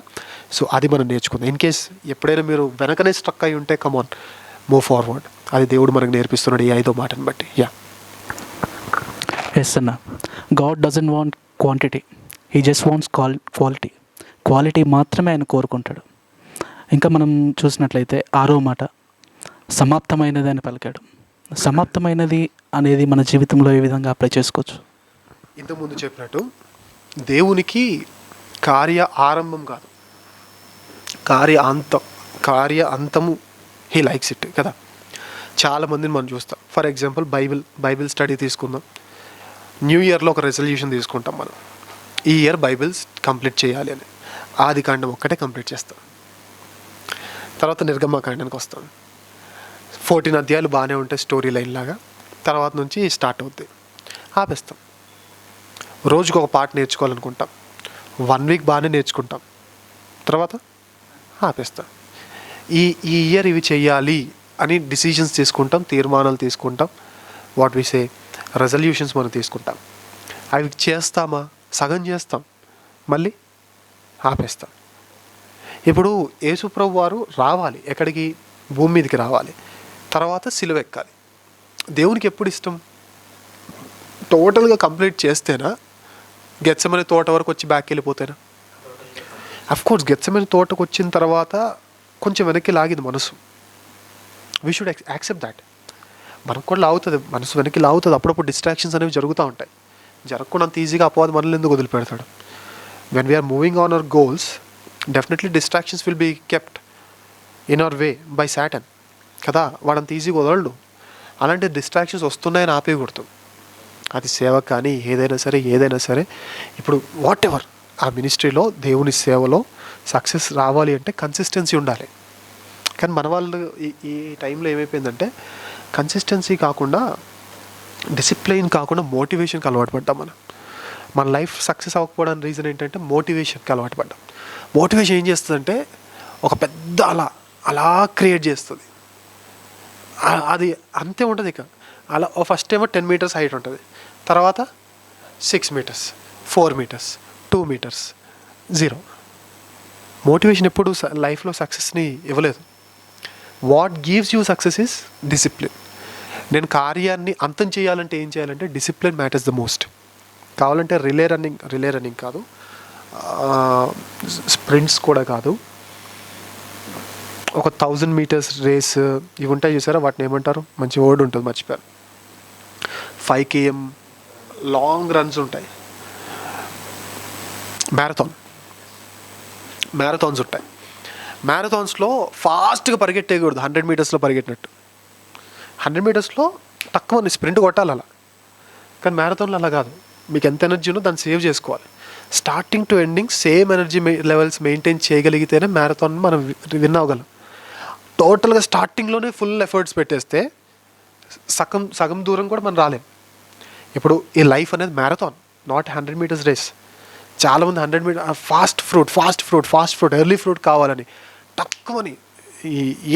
సో అది మనం నేర్చుకుందాం. ఇన్ కేస్ ఎప్పుడైనా మీరు వెనకనే స్ట్రక్ అయి ఉంటే కమాన్, మూవ్ ఫార్వర్డ్. అది దేవుడు మనకు నేర్పిస్తున్నాడు ఈ 5వ మాటను బట్టి. ఎస్ అన్న, God doesn't want quantity, he just wants quality మాత్రమే ఆయన కోరుకుంటాడు. ఇంకా మనం చూసినట్లయితే 6వ మాట, సమాప్తమైనది అని పలికాడు. సమాప్తమైనది అనేది మన జీవితంలో ఏ విధంగా అప్లై చేసుకోవచ్చు? ఇంతకుముందు చెప్పినట్టు దేవునికి కార్య ఆరంభం కాదు, కార్య అంతము హీ లైక్స్ ఇట్ కదా. చాలామందిని మనం చూస్తాం. ఫర్ ఎగ్జాంపుల్ బైబిల్ స్టడీ తీసుకుందాం. న్యూ ఇయర్లో ఒక రెజల్యూషన్ తీసుకుంటాం మనం, ఈ ఇయర్ బైబిల్స్ కంప్లీట్ చేయాలి అని. ఆదికాండం ఒక్కటే కంప్లీట్ చేస్తాం. తర్వాత నిర్గమకాండానికి వస్తాం. 14 అధ్యాయాలు బాగానే ఉంటాయి స్టోరీ లైన్ లాగా. తర్వాత నుంచి స్టార్ట్ అవుద్ది, ఆపేస్తాం. రోజుకు ఒక పార్ట్ నేర్చుకోవాలనుకుంటాం, 1 వీక్ బాగానే నేర్చుకుంటాం, తర్వాత ఆపేస్తాం. ఈ ఇయర్ ఇవి చెయ్యాలి అని డిసిషన్స్ తీసుకుంటాం, తీర్మానాలు తీసుకుంటాం, వాట్ వి సే రెజల్యూషన్స్ మనం తీసుకుంటాం. అవి చేస్తామా? సగం చేస్తాం, మళ్ళీ ఆపేస్తాం. ఇప్పుడు యేసుప్రభు వారు రావాలి, ఎక్కడికి? భూమి మీదకి రావాలి, తర్వాత సిలువ ఎక్కాలి. దేవునికి ఎప్పుడు ఇష్టం? టోటల్గా కంప్లీట్ చేస్తేనా, గెత్సెమనే తోట వరకు వచ్చి బ్యాక్ వెళ్ళిపోతేనా? అఫ్కోర్స్ గెత్సెమనే తోటకు వచ్చిన తర్వాత కొంచెం వెనక్కి లాగింది మనసు. We should accept that. మనకు కూడా లాగుతుంది, మనసు వెనక్కి లాగుతుంది. అప్పుడప్పుడు డిస్ట్రాక్షన్స్ అనేవి జరుగుతూ ఉంటాయి. జరగకుండా అంత ఈజీగా అపవాది మనల్ని ఎందుకు వదిలిపెడతాడు? When we are moving on our goals, definitely distractions will be kept in our way by Satan కదా. వాడంత ఈజీగా వదలడు. అలాంటి డిస్ట్రాక్షన్స్ వస్తున్నాయని ఆపేయకూడదు. అది సేవ కానీ ఏదైనా సరే. ఇప్పుడు వాట్ ఎవర్ ఆ మినిస్ట్రీలో, దేవుని సేవలో సక్సెస్ రావాలి అంటే కన్సిస్టెన్సీ ఉండాలి. కానీ మన వాళ్ళు ఈ టైంలో ఏమైపోయిందంటే కన్సిస్టెన్సీ కాకుండా, డిసిప్లైన్ కాకుండా మోటివేషన్కి అలవాటు పడ్డాం. మన లైఫ్ సక్సెస్ అవ్వకపోవడానికి రీజన్ ఏంటంటే మోటివేషన్కి అలవాటు పడ్డాం. మోటివేషన్ ఏం చేస్తుందంటే ఒక పెద్ద అలా క్రియేట్ చేస్తుంది. అది అంతే ఉంటుంది. ఇక అలా ఫస్ట్ ఏమో 10 meters హైట్ ఉంటుంది, తర్వాత 6 meters, 4 meters, 2 meters, 0. మోటివేషన్ ఎప్పుడు లైఫ్లో సక్సెస్ని ఇవ్వలేదు. What gives you success is discipline. నేను కార్యాన్ని అంతం చేయాలంటే ఏం చేయాలంటే డిసిప్లిన్ మ్యాటర్స్ ద మోస్ట్. కావాలంటే రిలే రన్నింగ్ కాదు, స్ప్రింట్స్ కూడా కాదు, ఒక 1000 meters రేస్ ఇవి ఉంటాయి చూసారా, వాటిని ఏమంటారు? మంచి వర్డ్ ఉంటుంది, మర్చిపోయారు. 5 km లాంగ్ రన్స్ ఉంటాయి. మ్యారథాన్స్ ఉంటాయి. మ్యారథాన్స్లో ఫాస్ట్గా పరిగెట్టేయకూడదు. 100 metersలో పరిగెట్టినట్టు 100 metersలో తక్కువ స్ప్రింట్ కొట్టాలి అలా. కానీ మ్యారథాన్లో అలా కాదు. మీకు ఎంత ఎనర్జీ ఉందో దాన్ని సేవ్ చేసుకోవాలి. Starting to ending same energy levels maintain చేయగలిగితేనే మ్యారథాన్ మనం విన్ అవ్వగలం. టోటల్గా స్టార్టింగ్లోనే ఫుల్ ఎఫర్ట్స్ పెట్టేస్తే సగం దూరం కూడా మనం రాలేం. ఇప్పుడు ఈ లైఫ్ అనేది మ్యారథాన్, నాట్ 100 మీటర్స్ రేస్. చాలామంది 100 metre fast fruit early fruit కావాలని తక్కువని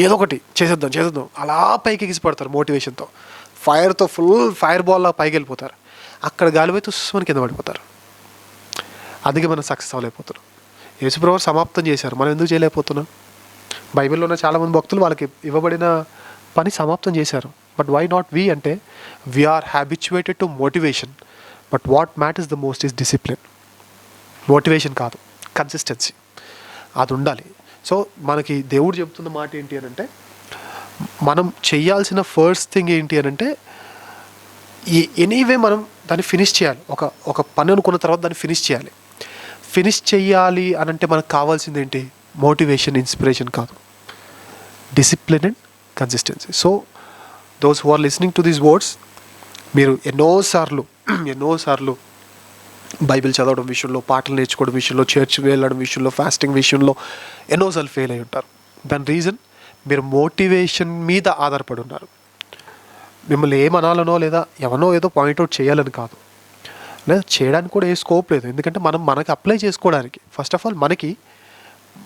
ఏదో ఒకటి చేసేద్దాం అలా పైకి ఎగిసిపడతారు మోటివేషన్తో, ఫైర్తో ఫుల్ ఫైర్ బాల్లా పైకి వెళ్ళిపోతారు. అక్కడ గాలిపోయి తుస్సుమని కింద పడిపోతారు. అందుకే మనం సక్సెస్ అవ్వలేకపోతున్నాం. యేసుప్రభు సమాప్తం చేశారు, మనం ఎందుకు చేయలేకపోతున్నాం? బైబిల్లో ఉన్న చాలామంది భక్తులు వాళ్ళకి ఇవ్వబడిన పని సమాప్తం చేశారు. బట్ వై నాట్ వీ అంటే we're habituated to motivation. But what matters the most is discipline. Motivation కాదు, కన్సిస్టెన్సీ అది ఉండాలి. సో మనకి దేవుడు చెప్తున్న మాట ఏంటి అని అంటే, మనం చెయ్యాల్సిన ఫస్ట్ థింగ్ ఏంటి అని అంటే, ఎనీవే మనం దాన్ని ఫినిష్ చేయాలి. ఒక పని అనుకున్న తర్వాత దాన్ని ఫినిష్ చేయాలి. ఫినిష్ చేయాలి అని అంటే మనకు కావాల్సింది ఏంటి? మోటివేషన్, ఇన్స్పిరేషన్ కాదు, discipline and consistency. So those who are listening to these words, మీరు ఎన్నోసార్లు బైబిల్ చదవడం విషయంలో, పాటలు నేర్చుకోవడం విషయంలో, చర్చ్ వెళ్ళడం విషయంలో, ఫాస్టింగ్ విషయంలో ఎన్నోసార్లు ఫెయిల్ అయి ఉంటారు. దాని రీజన్ మీరు మోటివేషన్ మీద ఆధారపడి ఉన్నారు. మిమ్మల్ని ఏమనాలనో లేదా ఎవనో ఏదో పాయింట్అవుట్ చేయాలని కాదు, లేదా చేయడానికి కూడా ఏ స్కోప్ లేదు. ఎందుకంటే మనకి అప్లై చేసుకోవడానికి ఫస్ట్ ఆఫ్ ఆల్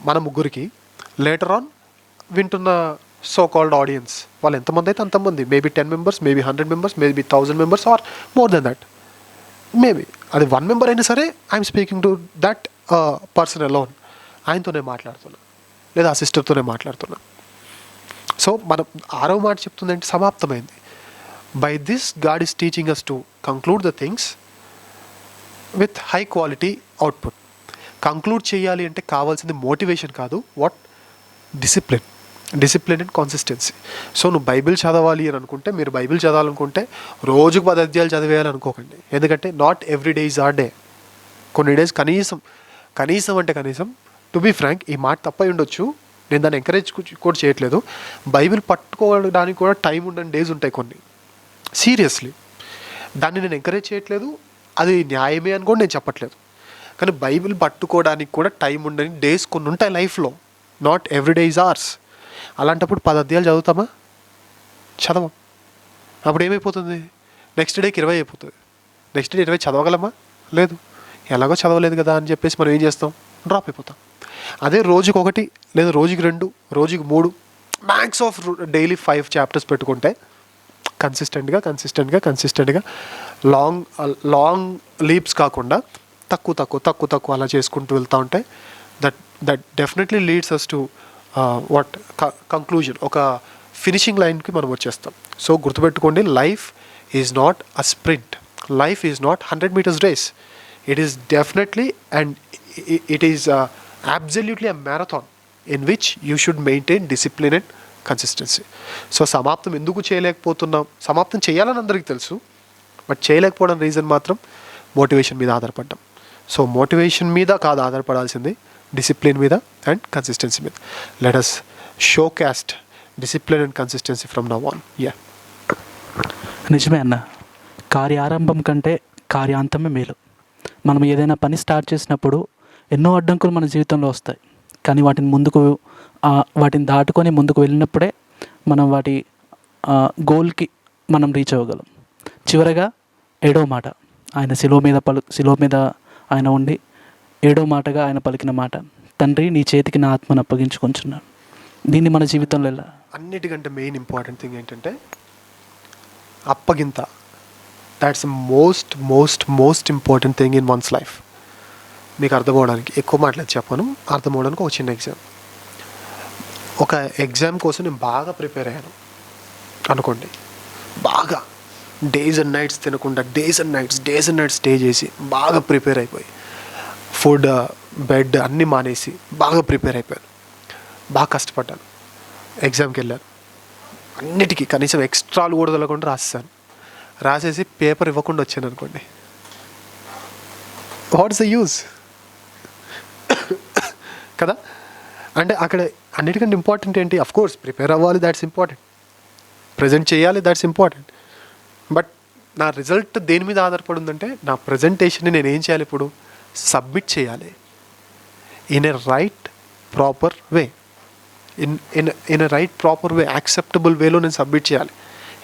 మన ముగ్గురికి, లేటర్ ఆన్ వింటున్న సో కాల్డ్ ఆడియన్స్ వాళ్ళు ఎంతమంది అయితే అంతమంది, maybe 10 members, maybe 100 members, maybe 1000 members or more than that. Maybe అది 1 మెంబర్ అయినా సరే, I'm speaking to that person alone. ఆయనతోనే మాట్లాడుతున్నా, లేదా ఆ సిస్టర్తోనే మాట్లాడుతున్నా. సో మనం 6వ మాట చెప్తుంది అంటే సమాప్తమైంది. By this God is teaching us to conclude the things with high quality output. Conclude చేయాలి అంటే కావాల్సింది మోటివేషన్ కాదు, what? Discipline and consistency. So నువ్వు బైబిల్ చదవాలి అని అనుకుంటే, మీరు బైబిల్ చదవాలనుకుంటే రోజుకు 10 అధ్యాయాలు చదివేయాలి అనుకోకండి. ఎందుకంటే not every day is our day. కొన్ని డేస్ కనీసం టు బీ ఫ్రాంక్, ఈ మాట తప్పై ఉండొచ్చు, నేను దాన్ని ఎంకరేజ్ కూడా చేయట్లేదు. బైబిల్ పట్టుకోవడానికి కూడా టైం ఉండని డేస్ ఉంటాయి కొన్ని. సీరియస్లీ దాన్ని నేను ఎంకరేజ్ చేయట్లేదు, అది న్యాయమే అని కూడా నేను చెప్పట్లేదు. కానీ బైబిల్ పట్టుకోవడానికి కూడా టైం ఉండని డేస్ కొన్ని ఉంటాయి లైఫ్లో. Not every day is ours. అలాంటప్పుడు 10 అధ్యాయాలు చదువుతామా? చదవం. అప్పుడు ఏమైపోతుంది? నెక్స్ట్ డేకి 20 అయిపోతుంది. Next day 20 చదవగలమా? లేదు. ఎలాగో చదవలేదు కదా అని చెప్పేసి మనం ఏం చేస్తాం? డ్రాప్ అయిపోతాం. అదే రోజుకి 1 లేదా రోజుకి 2, రోజుకి 3, మ్యాక్స్ ఆఫ్ డైలీ 5 చాప్టర్స్ పెట్టుకుంటే కన్సిస్టెంట్గా లాంగ్ లీప్స్ కాకుండా తక్కువ అలా చేసుకుంటూ వెళ్తూ ఉంటే that definitely leads us to conclusion, ఒక ఫినిషింగ్ లైన్కి మనం వచ్చేస్తాం. సో గుర్తుపెట్టుకోండి, life is not a sprint, life is not 100 meters race. It is definitely and it is absolutely a marathon in which you should maintain discipline and consistency. So సమాప్తం ఎందుకు చేయలేకపోతున్నాం? సమాప్తం చేయాలని అందరికీ తెలుసు, బట్ చేయలేకపోవడం రీజన్ మాత్రం మోటివేషన్ మీద ఆధారపడ్డాం. సో మోటివేషన్ మీద కాదు ఆధారపడాల్సింది, డిసిప్లిన్ మీద అండ్ కన్సిస్టెన్సీ మీద. Let us showcast discipline and consistency from now on. నిజమే అన్న, కార్యారంభం కంటే కార్యాంతమే మేలు. మనం ఏదైనా పని స్టార్ట్ చేసినప్పుడు ఎన్నో అడ్డంకులు మన జీవితంలో వస్తాయి, కానీ వాటిని దాటుకొని ముందుకు వెళ్ళినప్పుడే మనం వాటి గోల్కి మనం రీచ్ అవ్వగలం. చివరగా 7వ మాట, ఆయన శిలువ మీద ఆయన ఉండి 7వ మాటగా ఆయన పలికిన మాట, తండ్రి నీ చేతికి నా ఆత్మను అప్పగించుకొంచున్నాను. దీన్ని మన జీవితంలో ఎలా? అన్నిటికంటే మెయిన్ ఇంపార్టెంట్ థింగ్ ఏంటంటే అప్పగింత. That's most important thing in one's life. మీకు అర్థమవడానికి ఎక్కువ మాటలేదు చెప్పాను, అర్థమవడానికి ఒక చిన్న ఎగ్జామ్. ఒక ఎగ్జామ్ కోసం నేను బాగా ప్రిపేర్ అయ్యాను అనుకోండి, బాగా డేస్ అండ్ నైట్స్ తినకుండా డేస్ అండ్ నైట్స్ స్టే చేసి బాగా ప్రిపేర్ అయిపోయి, ఫుడ్, బెడ్ అన్నీ మానేసి బాగా ప్రిపేర్ అయిపోయాను, బాగా కష్టపడ్డాను, ఎగ్జామ్కి వెళ్ళాను, అన్నిటికీ కనీసం ఎక్స్ట్రాలు కూడా వదలకుండా రాసేసి పేపర్ ఇవ్వకుండా వచ్చాను అనుకోండి, వాట్స్ ద యూజ్ కదా? అంటే అక్కడ అన్నిటికంటే ఇంపార్టెంట్ ఏంటి? అఫ్ కోర్స్ ప్రిపేర్ అవ్వాలి, దాట్స్ ఇంపార్టెంట్, ప్రజెంట్ చేయాలి, దాట్స్ ఇంపార్టెంట్. బట్ నా రిజల్ట్ దేని మీద ఆధారపడి ఉందంటే, నా ప్రజెంటేషన్ని నేను ఏం చేయాలి? ఇప్పుడు సబ్మిట్ చేయాలి in a right proper way, in a right proper way, acceptable వేలో నేను సబ్మిట్ చేయాలి.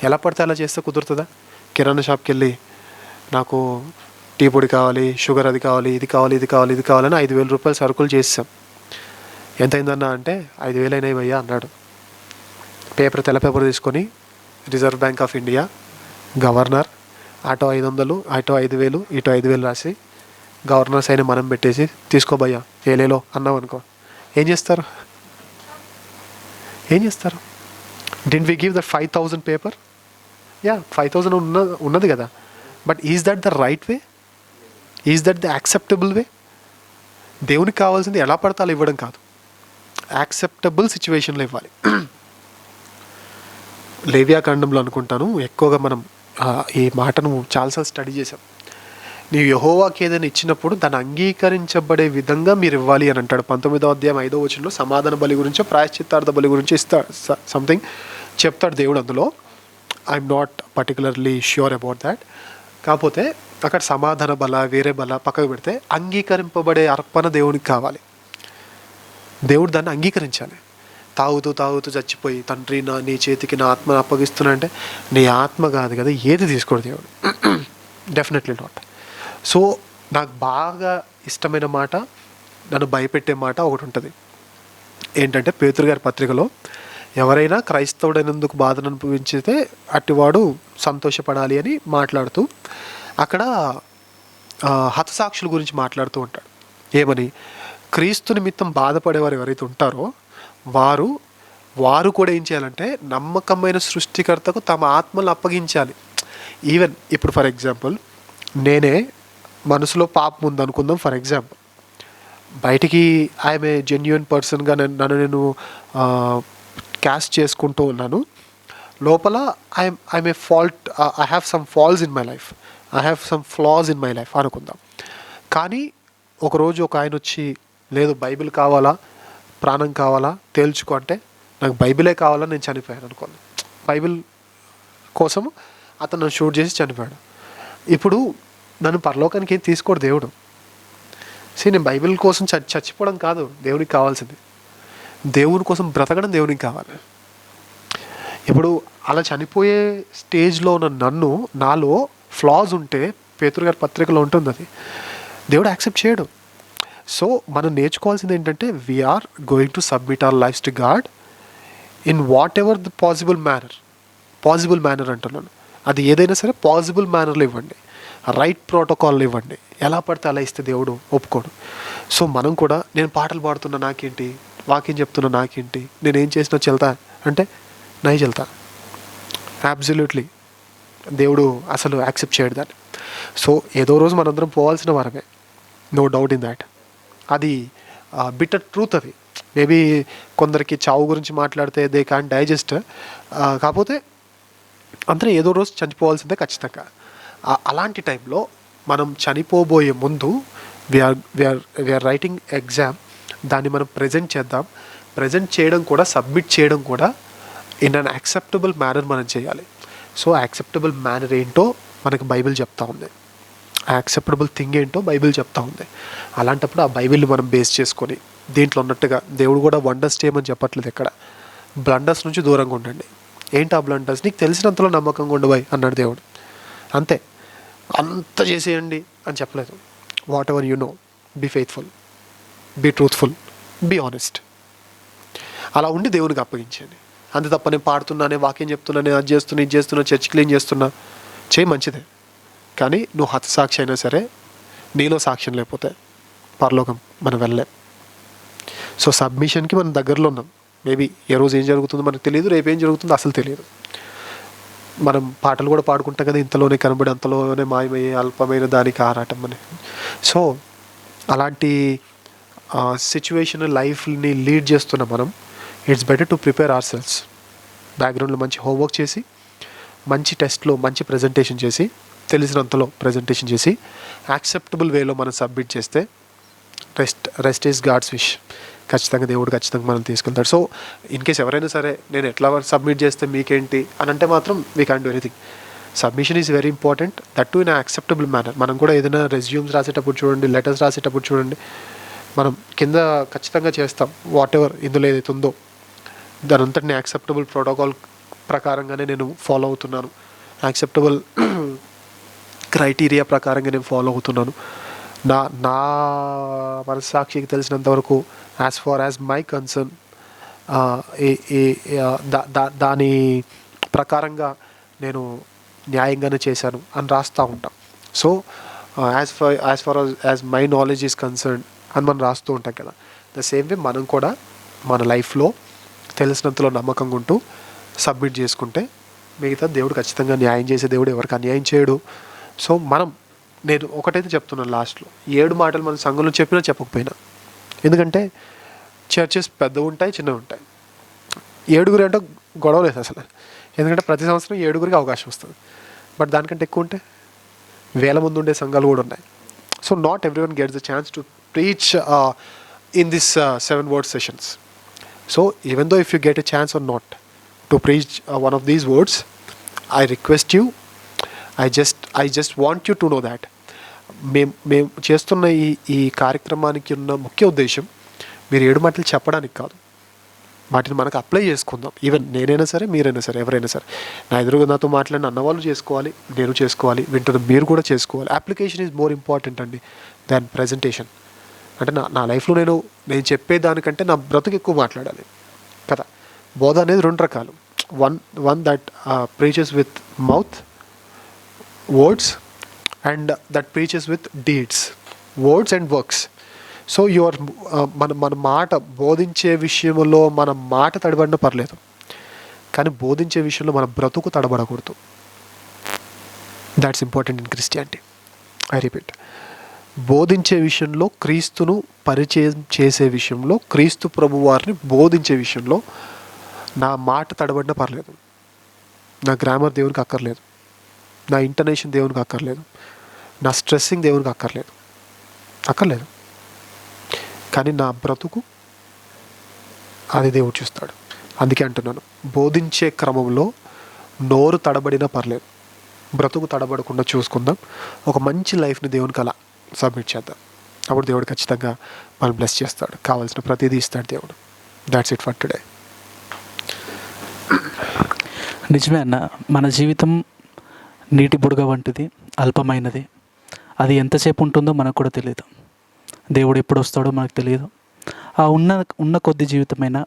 ఎలా పడితే అలా చేస్తే కుదురుతుందా? కిరాణా షాప్కి వెళ్ళి నాకు టీ పొడి కావాలి, షుగర్ అది కావాలి, ఇది కావాలి, ఇది కావాలి, ఇది కావాలని 5,000 రూపాయలు సరుకులు చేసాం. ఎంత అయిందన్నా అంటే 5,000 అయినాయి భయ్యా అన్నాడు. తెల్ల పేపర్ తీసుకొని reserve bank of India, governor, అటో 500, అటో 5,000, ఇటో 5,000 రాసి గవర్నర్ సైన్ మనం పెట్టేసి తీసుకో భయ్యా ఏలేలో అన్నాం అనుకో, ఏం చేస్తారు? Didn't we give that 5,000 paper? Yeah, 5,000 ఉన్నది కదా. But is that the right way? Is that the acceptable way? దేవునికి కావాల్సింది ఎలా పడితే అలా ఇవ్వడం కాదు, యాక్సెప్టబుల్ సిచ్యువేషన్లో ఇవ్వాలి. లేవియాకాండంలో అనుకుంటాను ఎక్కువగా మనం ఈ మాటను చాలాసార్లు స్టడీ చేసాం. నీవు యెహోవాకి ఏదైనా ఇచ్చినప్పుడు దాన్ని అంగీకరించబడే విధంగా మీరు ఇవ్వాలి అని అంటాడు. 19వ అధ్యాయం 5వ వచనంలో సమాధాన బలి గురించో ప్రాయశ్చిత్తార్థ బలి గురించి సంథింగ్ చెప్తాడు దేవుడు అందులో. I'm not particularly sure about that. కాకపోతే అక్కడ సమాధాన బల వేరే బల పక్కకు పెడితే అంగీకరింపబడే అర్పణ దేవునికి కావాలి. దేవుడు దాన్ని అంగీకరించాలి. తాగుతూ చచ్చిపోయి తండ్రి నీ చేతికి నా ఆత్మను అప్పగిస్తున్నా అంటే నీ ఆత్మ కాదు కదా, ఏది తీసుకోడు దేవుడు. Definitely not. సో నాకు బాగా ఇష్టమైన మాట, నన్ను భయపెట్టే మాట ఒకటి ఉంటుంది. ఏంటంటే పేతురు గారి పత్రికలో ఎవరైనా క్రైస్తవుడైనందుకు బాధను అనుభవించితే అట్టివాడు సంతోషపడాలి అని మాట్లాడుతూ అక్కడ హతసాక్షుల గురించి మాట్లాడుతూ ఉంటాడు. ఏమని? క్రీస్తు నిమిత్తం బాధపడేవారు ఎవరైతే ఉంటారో వారు కూడా ఏం చేయాలంటే నమ్మకమైన సృష్టికర్తకు తమ ఆత్మలను అప్పగించాలి. ఈవెన్ ఇప్పుడు ఫర్ ఎగ్జాంపుల్ నేనే మనసులో పాపం ఉందనుకుందాం. ఫర్ ఎగ్జాంపుల్ బయటికి ఐఎమ్ ఏ జెన్యూన్ పర్సన్గా నన్ను నేను క్యాస్ట్ చేసుకుంటూ ఉన్నాను. లోపల I'm a fault, I have some faults in my life, I have some flaws in my life అనుకుందాం. కానీ ఒకరోజు ఒక ఆయన వచ్చి లేదు బైబిల్ కావాలా, ప్రాణం కావాలా తేల్చుకో అంటే నాకు బైబిలే కావాలని నేను చనిపోయాను అనుకోండి. బైబిల్ కోసం అతను నన్ను షూట్ చేసి చనిపోయాడు. ఇప్పుడు నన్ను పరలోకానికి ఏం తీసుకోడు దేవుడు. నేను బైబిల్ కోసం చచ్చిపోవడం కాదు దేవునికి కావాల్సింది, దేవుని కోసం బ్రతకడం దేవునికి కావాలి. ఇప్పుడు అలా చనిపోయే స్టేజ్లో ఉన్న నాలో ఫ్లాస్ ఉంటే పేతురు గారి పత్రికలో ఉంటుంది, అది దేవుడు యాక్సెప్ట్ చేయడు. సో మనం నేర్చుకోవాల్సింది ఏంటంటే we are going to submit our lives to God in whatever the possible manner అంటున్నాను. అది ఏదైనా సరే పాసిబుల్ మేనర్లో ఇవ్వండి, రైట్ ప్రోటోకాల్లో ఇవ్వండి. ఎలా పడితే అలా ఇస్తే దేవుడు ఒప్పుకోడు. సో మనం కూడా నేను పాటలు పాడుతున్నా నాకేంటి, వాక్యం చెప్తున్నా నాకేంటి, నేనేం చేసినా చెల్తా అంటే నై చెల్తా. అబ్సల్యూట్లీ దేవుడు అసలు యాక్సెప్ట్ చేయడు దాన్ని. సో ఏదో రోజు మనందరం పోవాల్సిన వారమే, నో డౌట్ ఇన్ దాట్. అది బిటర్ ట్రూత్. అది మేబీ కొందరికి చావు గురించి మాట్లాడితే దే క్యాన్ డైజెస్ట్. కాకపోతే అందరూ ఏదో రోజు చనిపోవాల్సిందే ఖచ్చితంగా. అలాంటి టైంలో మనం చనిపోబోయే ముందు వీఆర్ రైటింగ్ ఎగ్జామ్, దాన్ని మనం ప్రజెంట్ చేద్దాం. ప్రజెంట్ చేయడం కూడా, సబ్మిట్ చేయడం కూడా ఇన్ అన్ యాక్సెప్టబుల్ మేనర్ మనం చేయాలి. సో యాక్సెప్టబుల్ మేనర్ ఏంటో మనకి బైబిల్ చెప్తా ఉంది, యాక్సెప్టబుల్ థింగ్ ఏంటో బైబిల్ చెప్తా ఉంది. అలాంటప్పుడు ఆ బైబిల్ని మనం బేస్ చేసుకొని దీంట్లో ఉన్నట్టుగా దేవుడు కూడా వండర్స్ చేయమని చెప్పట్లేదు, ఎక్కడ బ్లండర్స్ నుంచి దూరంగా ఉండండి. ఏంటి ఆ బ్లండర్స్? నీకు తెలిసినంతలో నమ్మకంగా ఉండబాయి అన్నాడు దేవుడు. అంతే, అంత చేసేయండి అని చెప్పలేదు. Whatever you know, be faithful, be truthful, be honest. అలా ఉండి దేవునికి అప్పగించండి. అంతే తప్ప నేను పాడుతున్నానే, వాక్యం చెప్తున్నానే, అది చేస్తున్నా, ఇది చేస్తున్నా, చర్చ్ క్లీన్ చేస్తున్నా, చేయి మంచిదే. కానీ నువ్వు హతసాక్షి అయినా సరే నీలో సాక్ష్యం లేకపోతే పరలోకం మనం వెళ్ళలేం. సో సబ్మిషన్కి మనం దగ్గరలో ఉన్నాం. మేబీ ఏ రోజు ఏం జరుగుతుందో మనకు తెలియదు, రేపు ఏం జరుగుతుందో అసలు తెలియదు. మనం పాటలు కూడా పాడుకుంటాం కదా, ఇంతలోనే కనబడి అంతలోనే మాయమయ్యే అల్పమైన దానికి ఆరాటం అని. సో అలాంటి సిచ్యువేషన్ లైఫ్ని లీడ్ చేస్తున్న మనం it's better to prepare our cells. బ్యాక్గ్రౌండ్లో మంచి హోంవర్క్ చేసి, మంచి టెస్ట్లో మంచి ప్రజెంటేషన్ చేసి, తెలిసినంతలో ప్రజెంటేషన్ చేసి, యాక్సెప్టబుల్ వేలో మనం సబ్మిట్ చేస్తే రెస్ట్ ఈజ్ గాడ్స్ విష్. ఖచ్చితంగా దేవుడు ఖచ్చితంగా మనం తీసుకెళ్తాడు. సో ఇన్ కేస్ ఎవరైనా సరే నేను ఎట్లా సబ్మిట్ చేస్తే మీకేంటి అని అంటే మాత్రం we can do anything. Submission is very important, that to in acceptable manner. మనం కూడా ఏదైనా రెజ్యూమ్స్ రాసేటప్పుడు చూడండి, లెటర్స్ రాసేటప్పుడు చూడండి, మనం కింద ఖచ్చితంగా చేస్తాం వాట్ ఎవర్ ఇందులో ఏదైతే ఉందో దాని అంతటిని యాక్సెప్టబుల్ ప్రోటోకాల్ ప్రకారంగానే నేను ఫాలో అవుతున్నాను. యాక్సెప్టబుల్ క్రైటీరియా ప్రకారంగా నేను ఫాలో అవుతున్నాను. నా నా మనస్సాక్షికి తెలిసినంతవరకు as far as my concern దాని ప్రకారంగా నేను న్యాయంగానే చేశాను అని రాస్తూ ఉంటాం. So as far as my knowledge is concern అని మనం రాస్తూ ఉంటాం కదా. ద సేమ్ వే మనం కూడా మన లైఫ్లో తెలిసినంతలో నమ్మకంగా ఉంటూ సబ్మిట్ చేసుకుంటే మిగతా దేవుడు ఖచ్చితంగా న్యాయం చేసే దేవుడు, ఎవరికి అన్యాయం చేయడు. సో నేను ఒకటైతే చెప్తున్నాను లాస్ట్లో, 7 మాటలు మన సంఘంలో చెప్పినా చెప్పకపోయినా, ఎందుకంటే చర్చెస్ పెద్దవి ఉంటాయి, చిన్నవి ఉంటాయి. 7 అంటే గొడవ లేదు అసలు, ఎందుకంటే ప్రతి సంవత్సరం 7 అవకాశం వస్తుంది. బట్ దానికంటే ఎక్కువ ఉంటే 1000 మంది ఉండే సంఘాలు కూడా ఉన్నాయి. So not everyone gets the chance to preach in this 7 word sessions. So even though if you get a chance or not to preach one of these words, I request you, I just want you to know that మేము చేస్తున్న ఈ కార్యక్రమానికి ఉన్న ముఖ్య ఉద్దేశం మీరు 7 మాటలు చెప్పడానికి కాదు, వాటిని మనకు అప్లై చేసుకుందాం. ఈవెన్ నేనైనా సరే, మీరైనా సరే, ఎవరైనా సరే, నా ఎదురుగా నాతో మాట్లాడిన అన్నవాళ్ళు చేసుకోవాలి, నేను చేసుకోవాలి, వింటున్న మీరు కూడా చేసుకోవాలి. అప్లికేషన్ ఈజ్ మోర్ ఇంపార్టెంట్ అండి దాన్ ప్రజెంటేషన్. అంటే నా లైఫ్లో నేను చెప్పేదానికంటే నా బ్రతుకు ఎక్కువ మాట్లాడాలి కదా. బోధ అనేది 2 రకాలు. One that preaches with mouth words and that preaches with deeds, words and works. So మన మాట బోధించే విషయంలో మన మాట తడబడినా పర్లేదు, కానీ బోధించే విషయంలో మన బ్రతుకు తడబడకూడదు. That's important in Christianity. I repeat, బోధించే విషయంలో, క్రీస్తును పరిచయం చేసే విషయంలో, క్రీస్తు ప్రభు వారిని బోధించే విషయంలో నా మాట తడబడినా పర్లేదు, నా గ్రామర్ దేవునికి అక్కర్లేదు, నా ఇంటర్నేషన్ దేవునికి అక్కర్లేదు, నా స్ట్రెస్సింగ్ దేవునికి అక్కర్లేదు, కానీ నా బ్రతుకు అది దేవుడు చూస్తాడు. అందుకే అంటున్నాను, బోధించే క్రమంలో నోరు తడబడినా పర్లేదు, బ్రతుకు తడబడకుండా చూసుకుందాం. ఒక మంచి లైఫ్ని దేవునికి అలా సబ్మిట్ చేద్దాం. అప్పుడు దేవుడు ఖచ్చితంగా మనం బ్లెస్ చేస్తాడు, కావాల్సిన ప్రతిదీ ఇస్తాడు దేవుడు. That's it for today. నిజమే అన్న, మన జీవితం నీటి బుడగ వంటిది, అల్పమైనది. అది ఎంతసేపు ఉంటుందో మనకు కూడా తెలియదు, దేవుడు ఎప్పుడు వస్తాడో మనకు తెలియదు. ఆ ఉన్న కొద్ది జీవితమైనా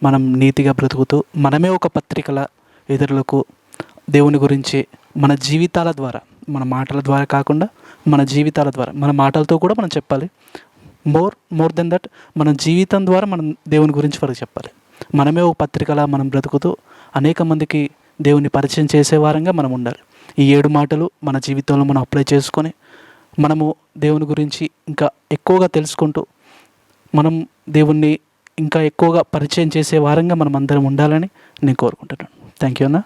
మనం నీతిగా బ్రతుకుతూ, మనమే ఒక పత్రికల ఇతరులకు దేవుని గురించి మన జీవితాల ద్వారా, మన మాటల ద్వారా కాకుండా మన జీవితాల ద్వారా, మన మాటలతో కూడా మనం చెప్పాలి. మోర్ దెన్ దట్, మన జీవితం ద్వారా మనం దేవుని గురించి వారికి చెప్పాలి. మనమే ఒక పత్రికలా మనం బ్రతుకుతూ అనేక మందికి దేవుని పరిచయం చేసే వారంగా మనం ఉండాలి. ఈ 7 మాటలు మన జీవితంలో మనం అప్లై చేసుకొని మనము దేవుని గురించి ఇంకా ఎక్కువగా తెలుసుకుంటూ మనం దేవుణ్ణి ఇంకా ఎక్కువగా పరిచయం చేసే వారంగా మనం అందరం ఉండాలని నేను కోరుకుంటున్నాను. థ్యాంక్ యూ అన్న.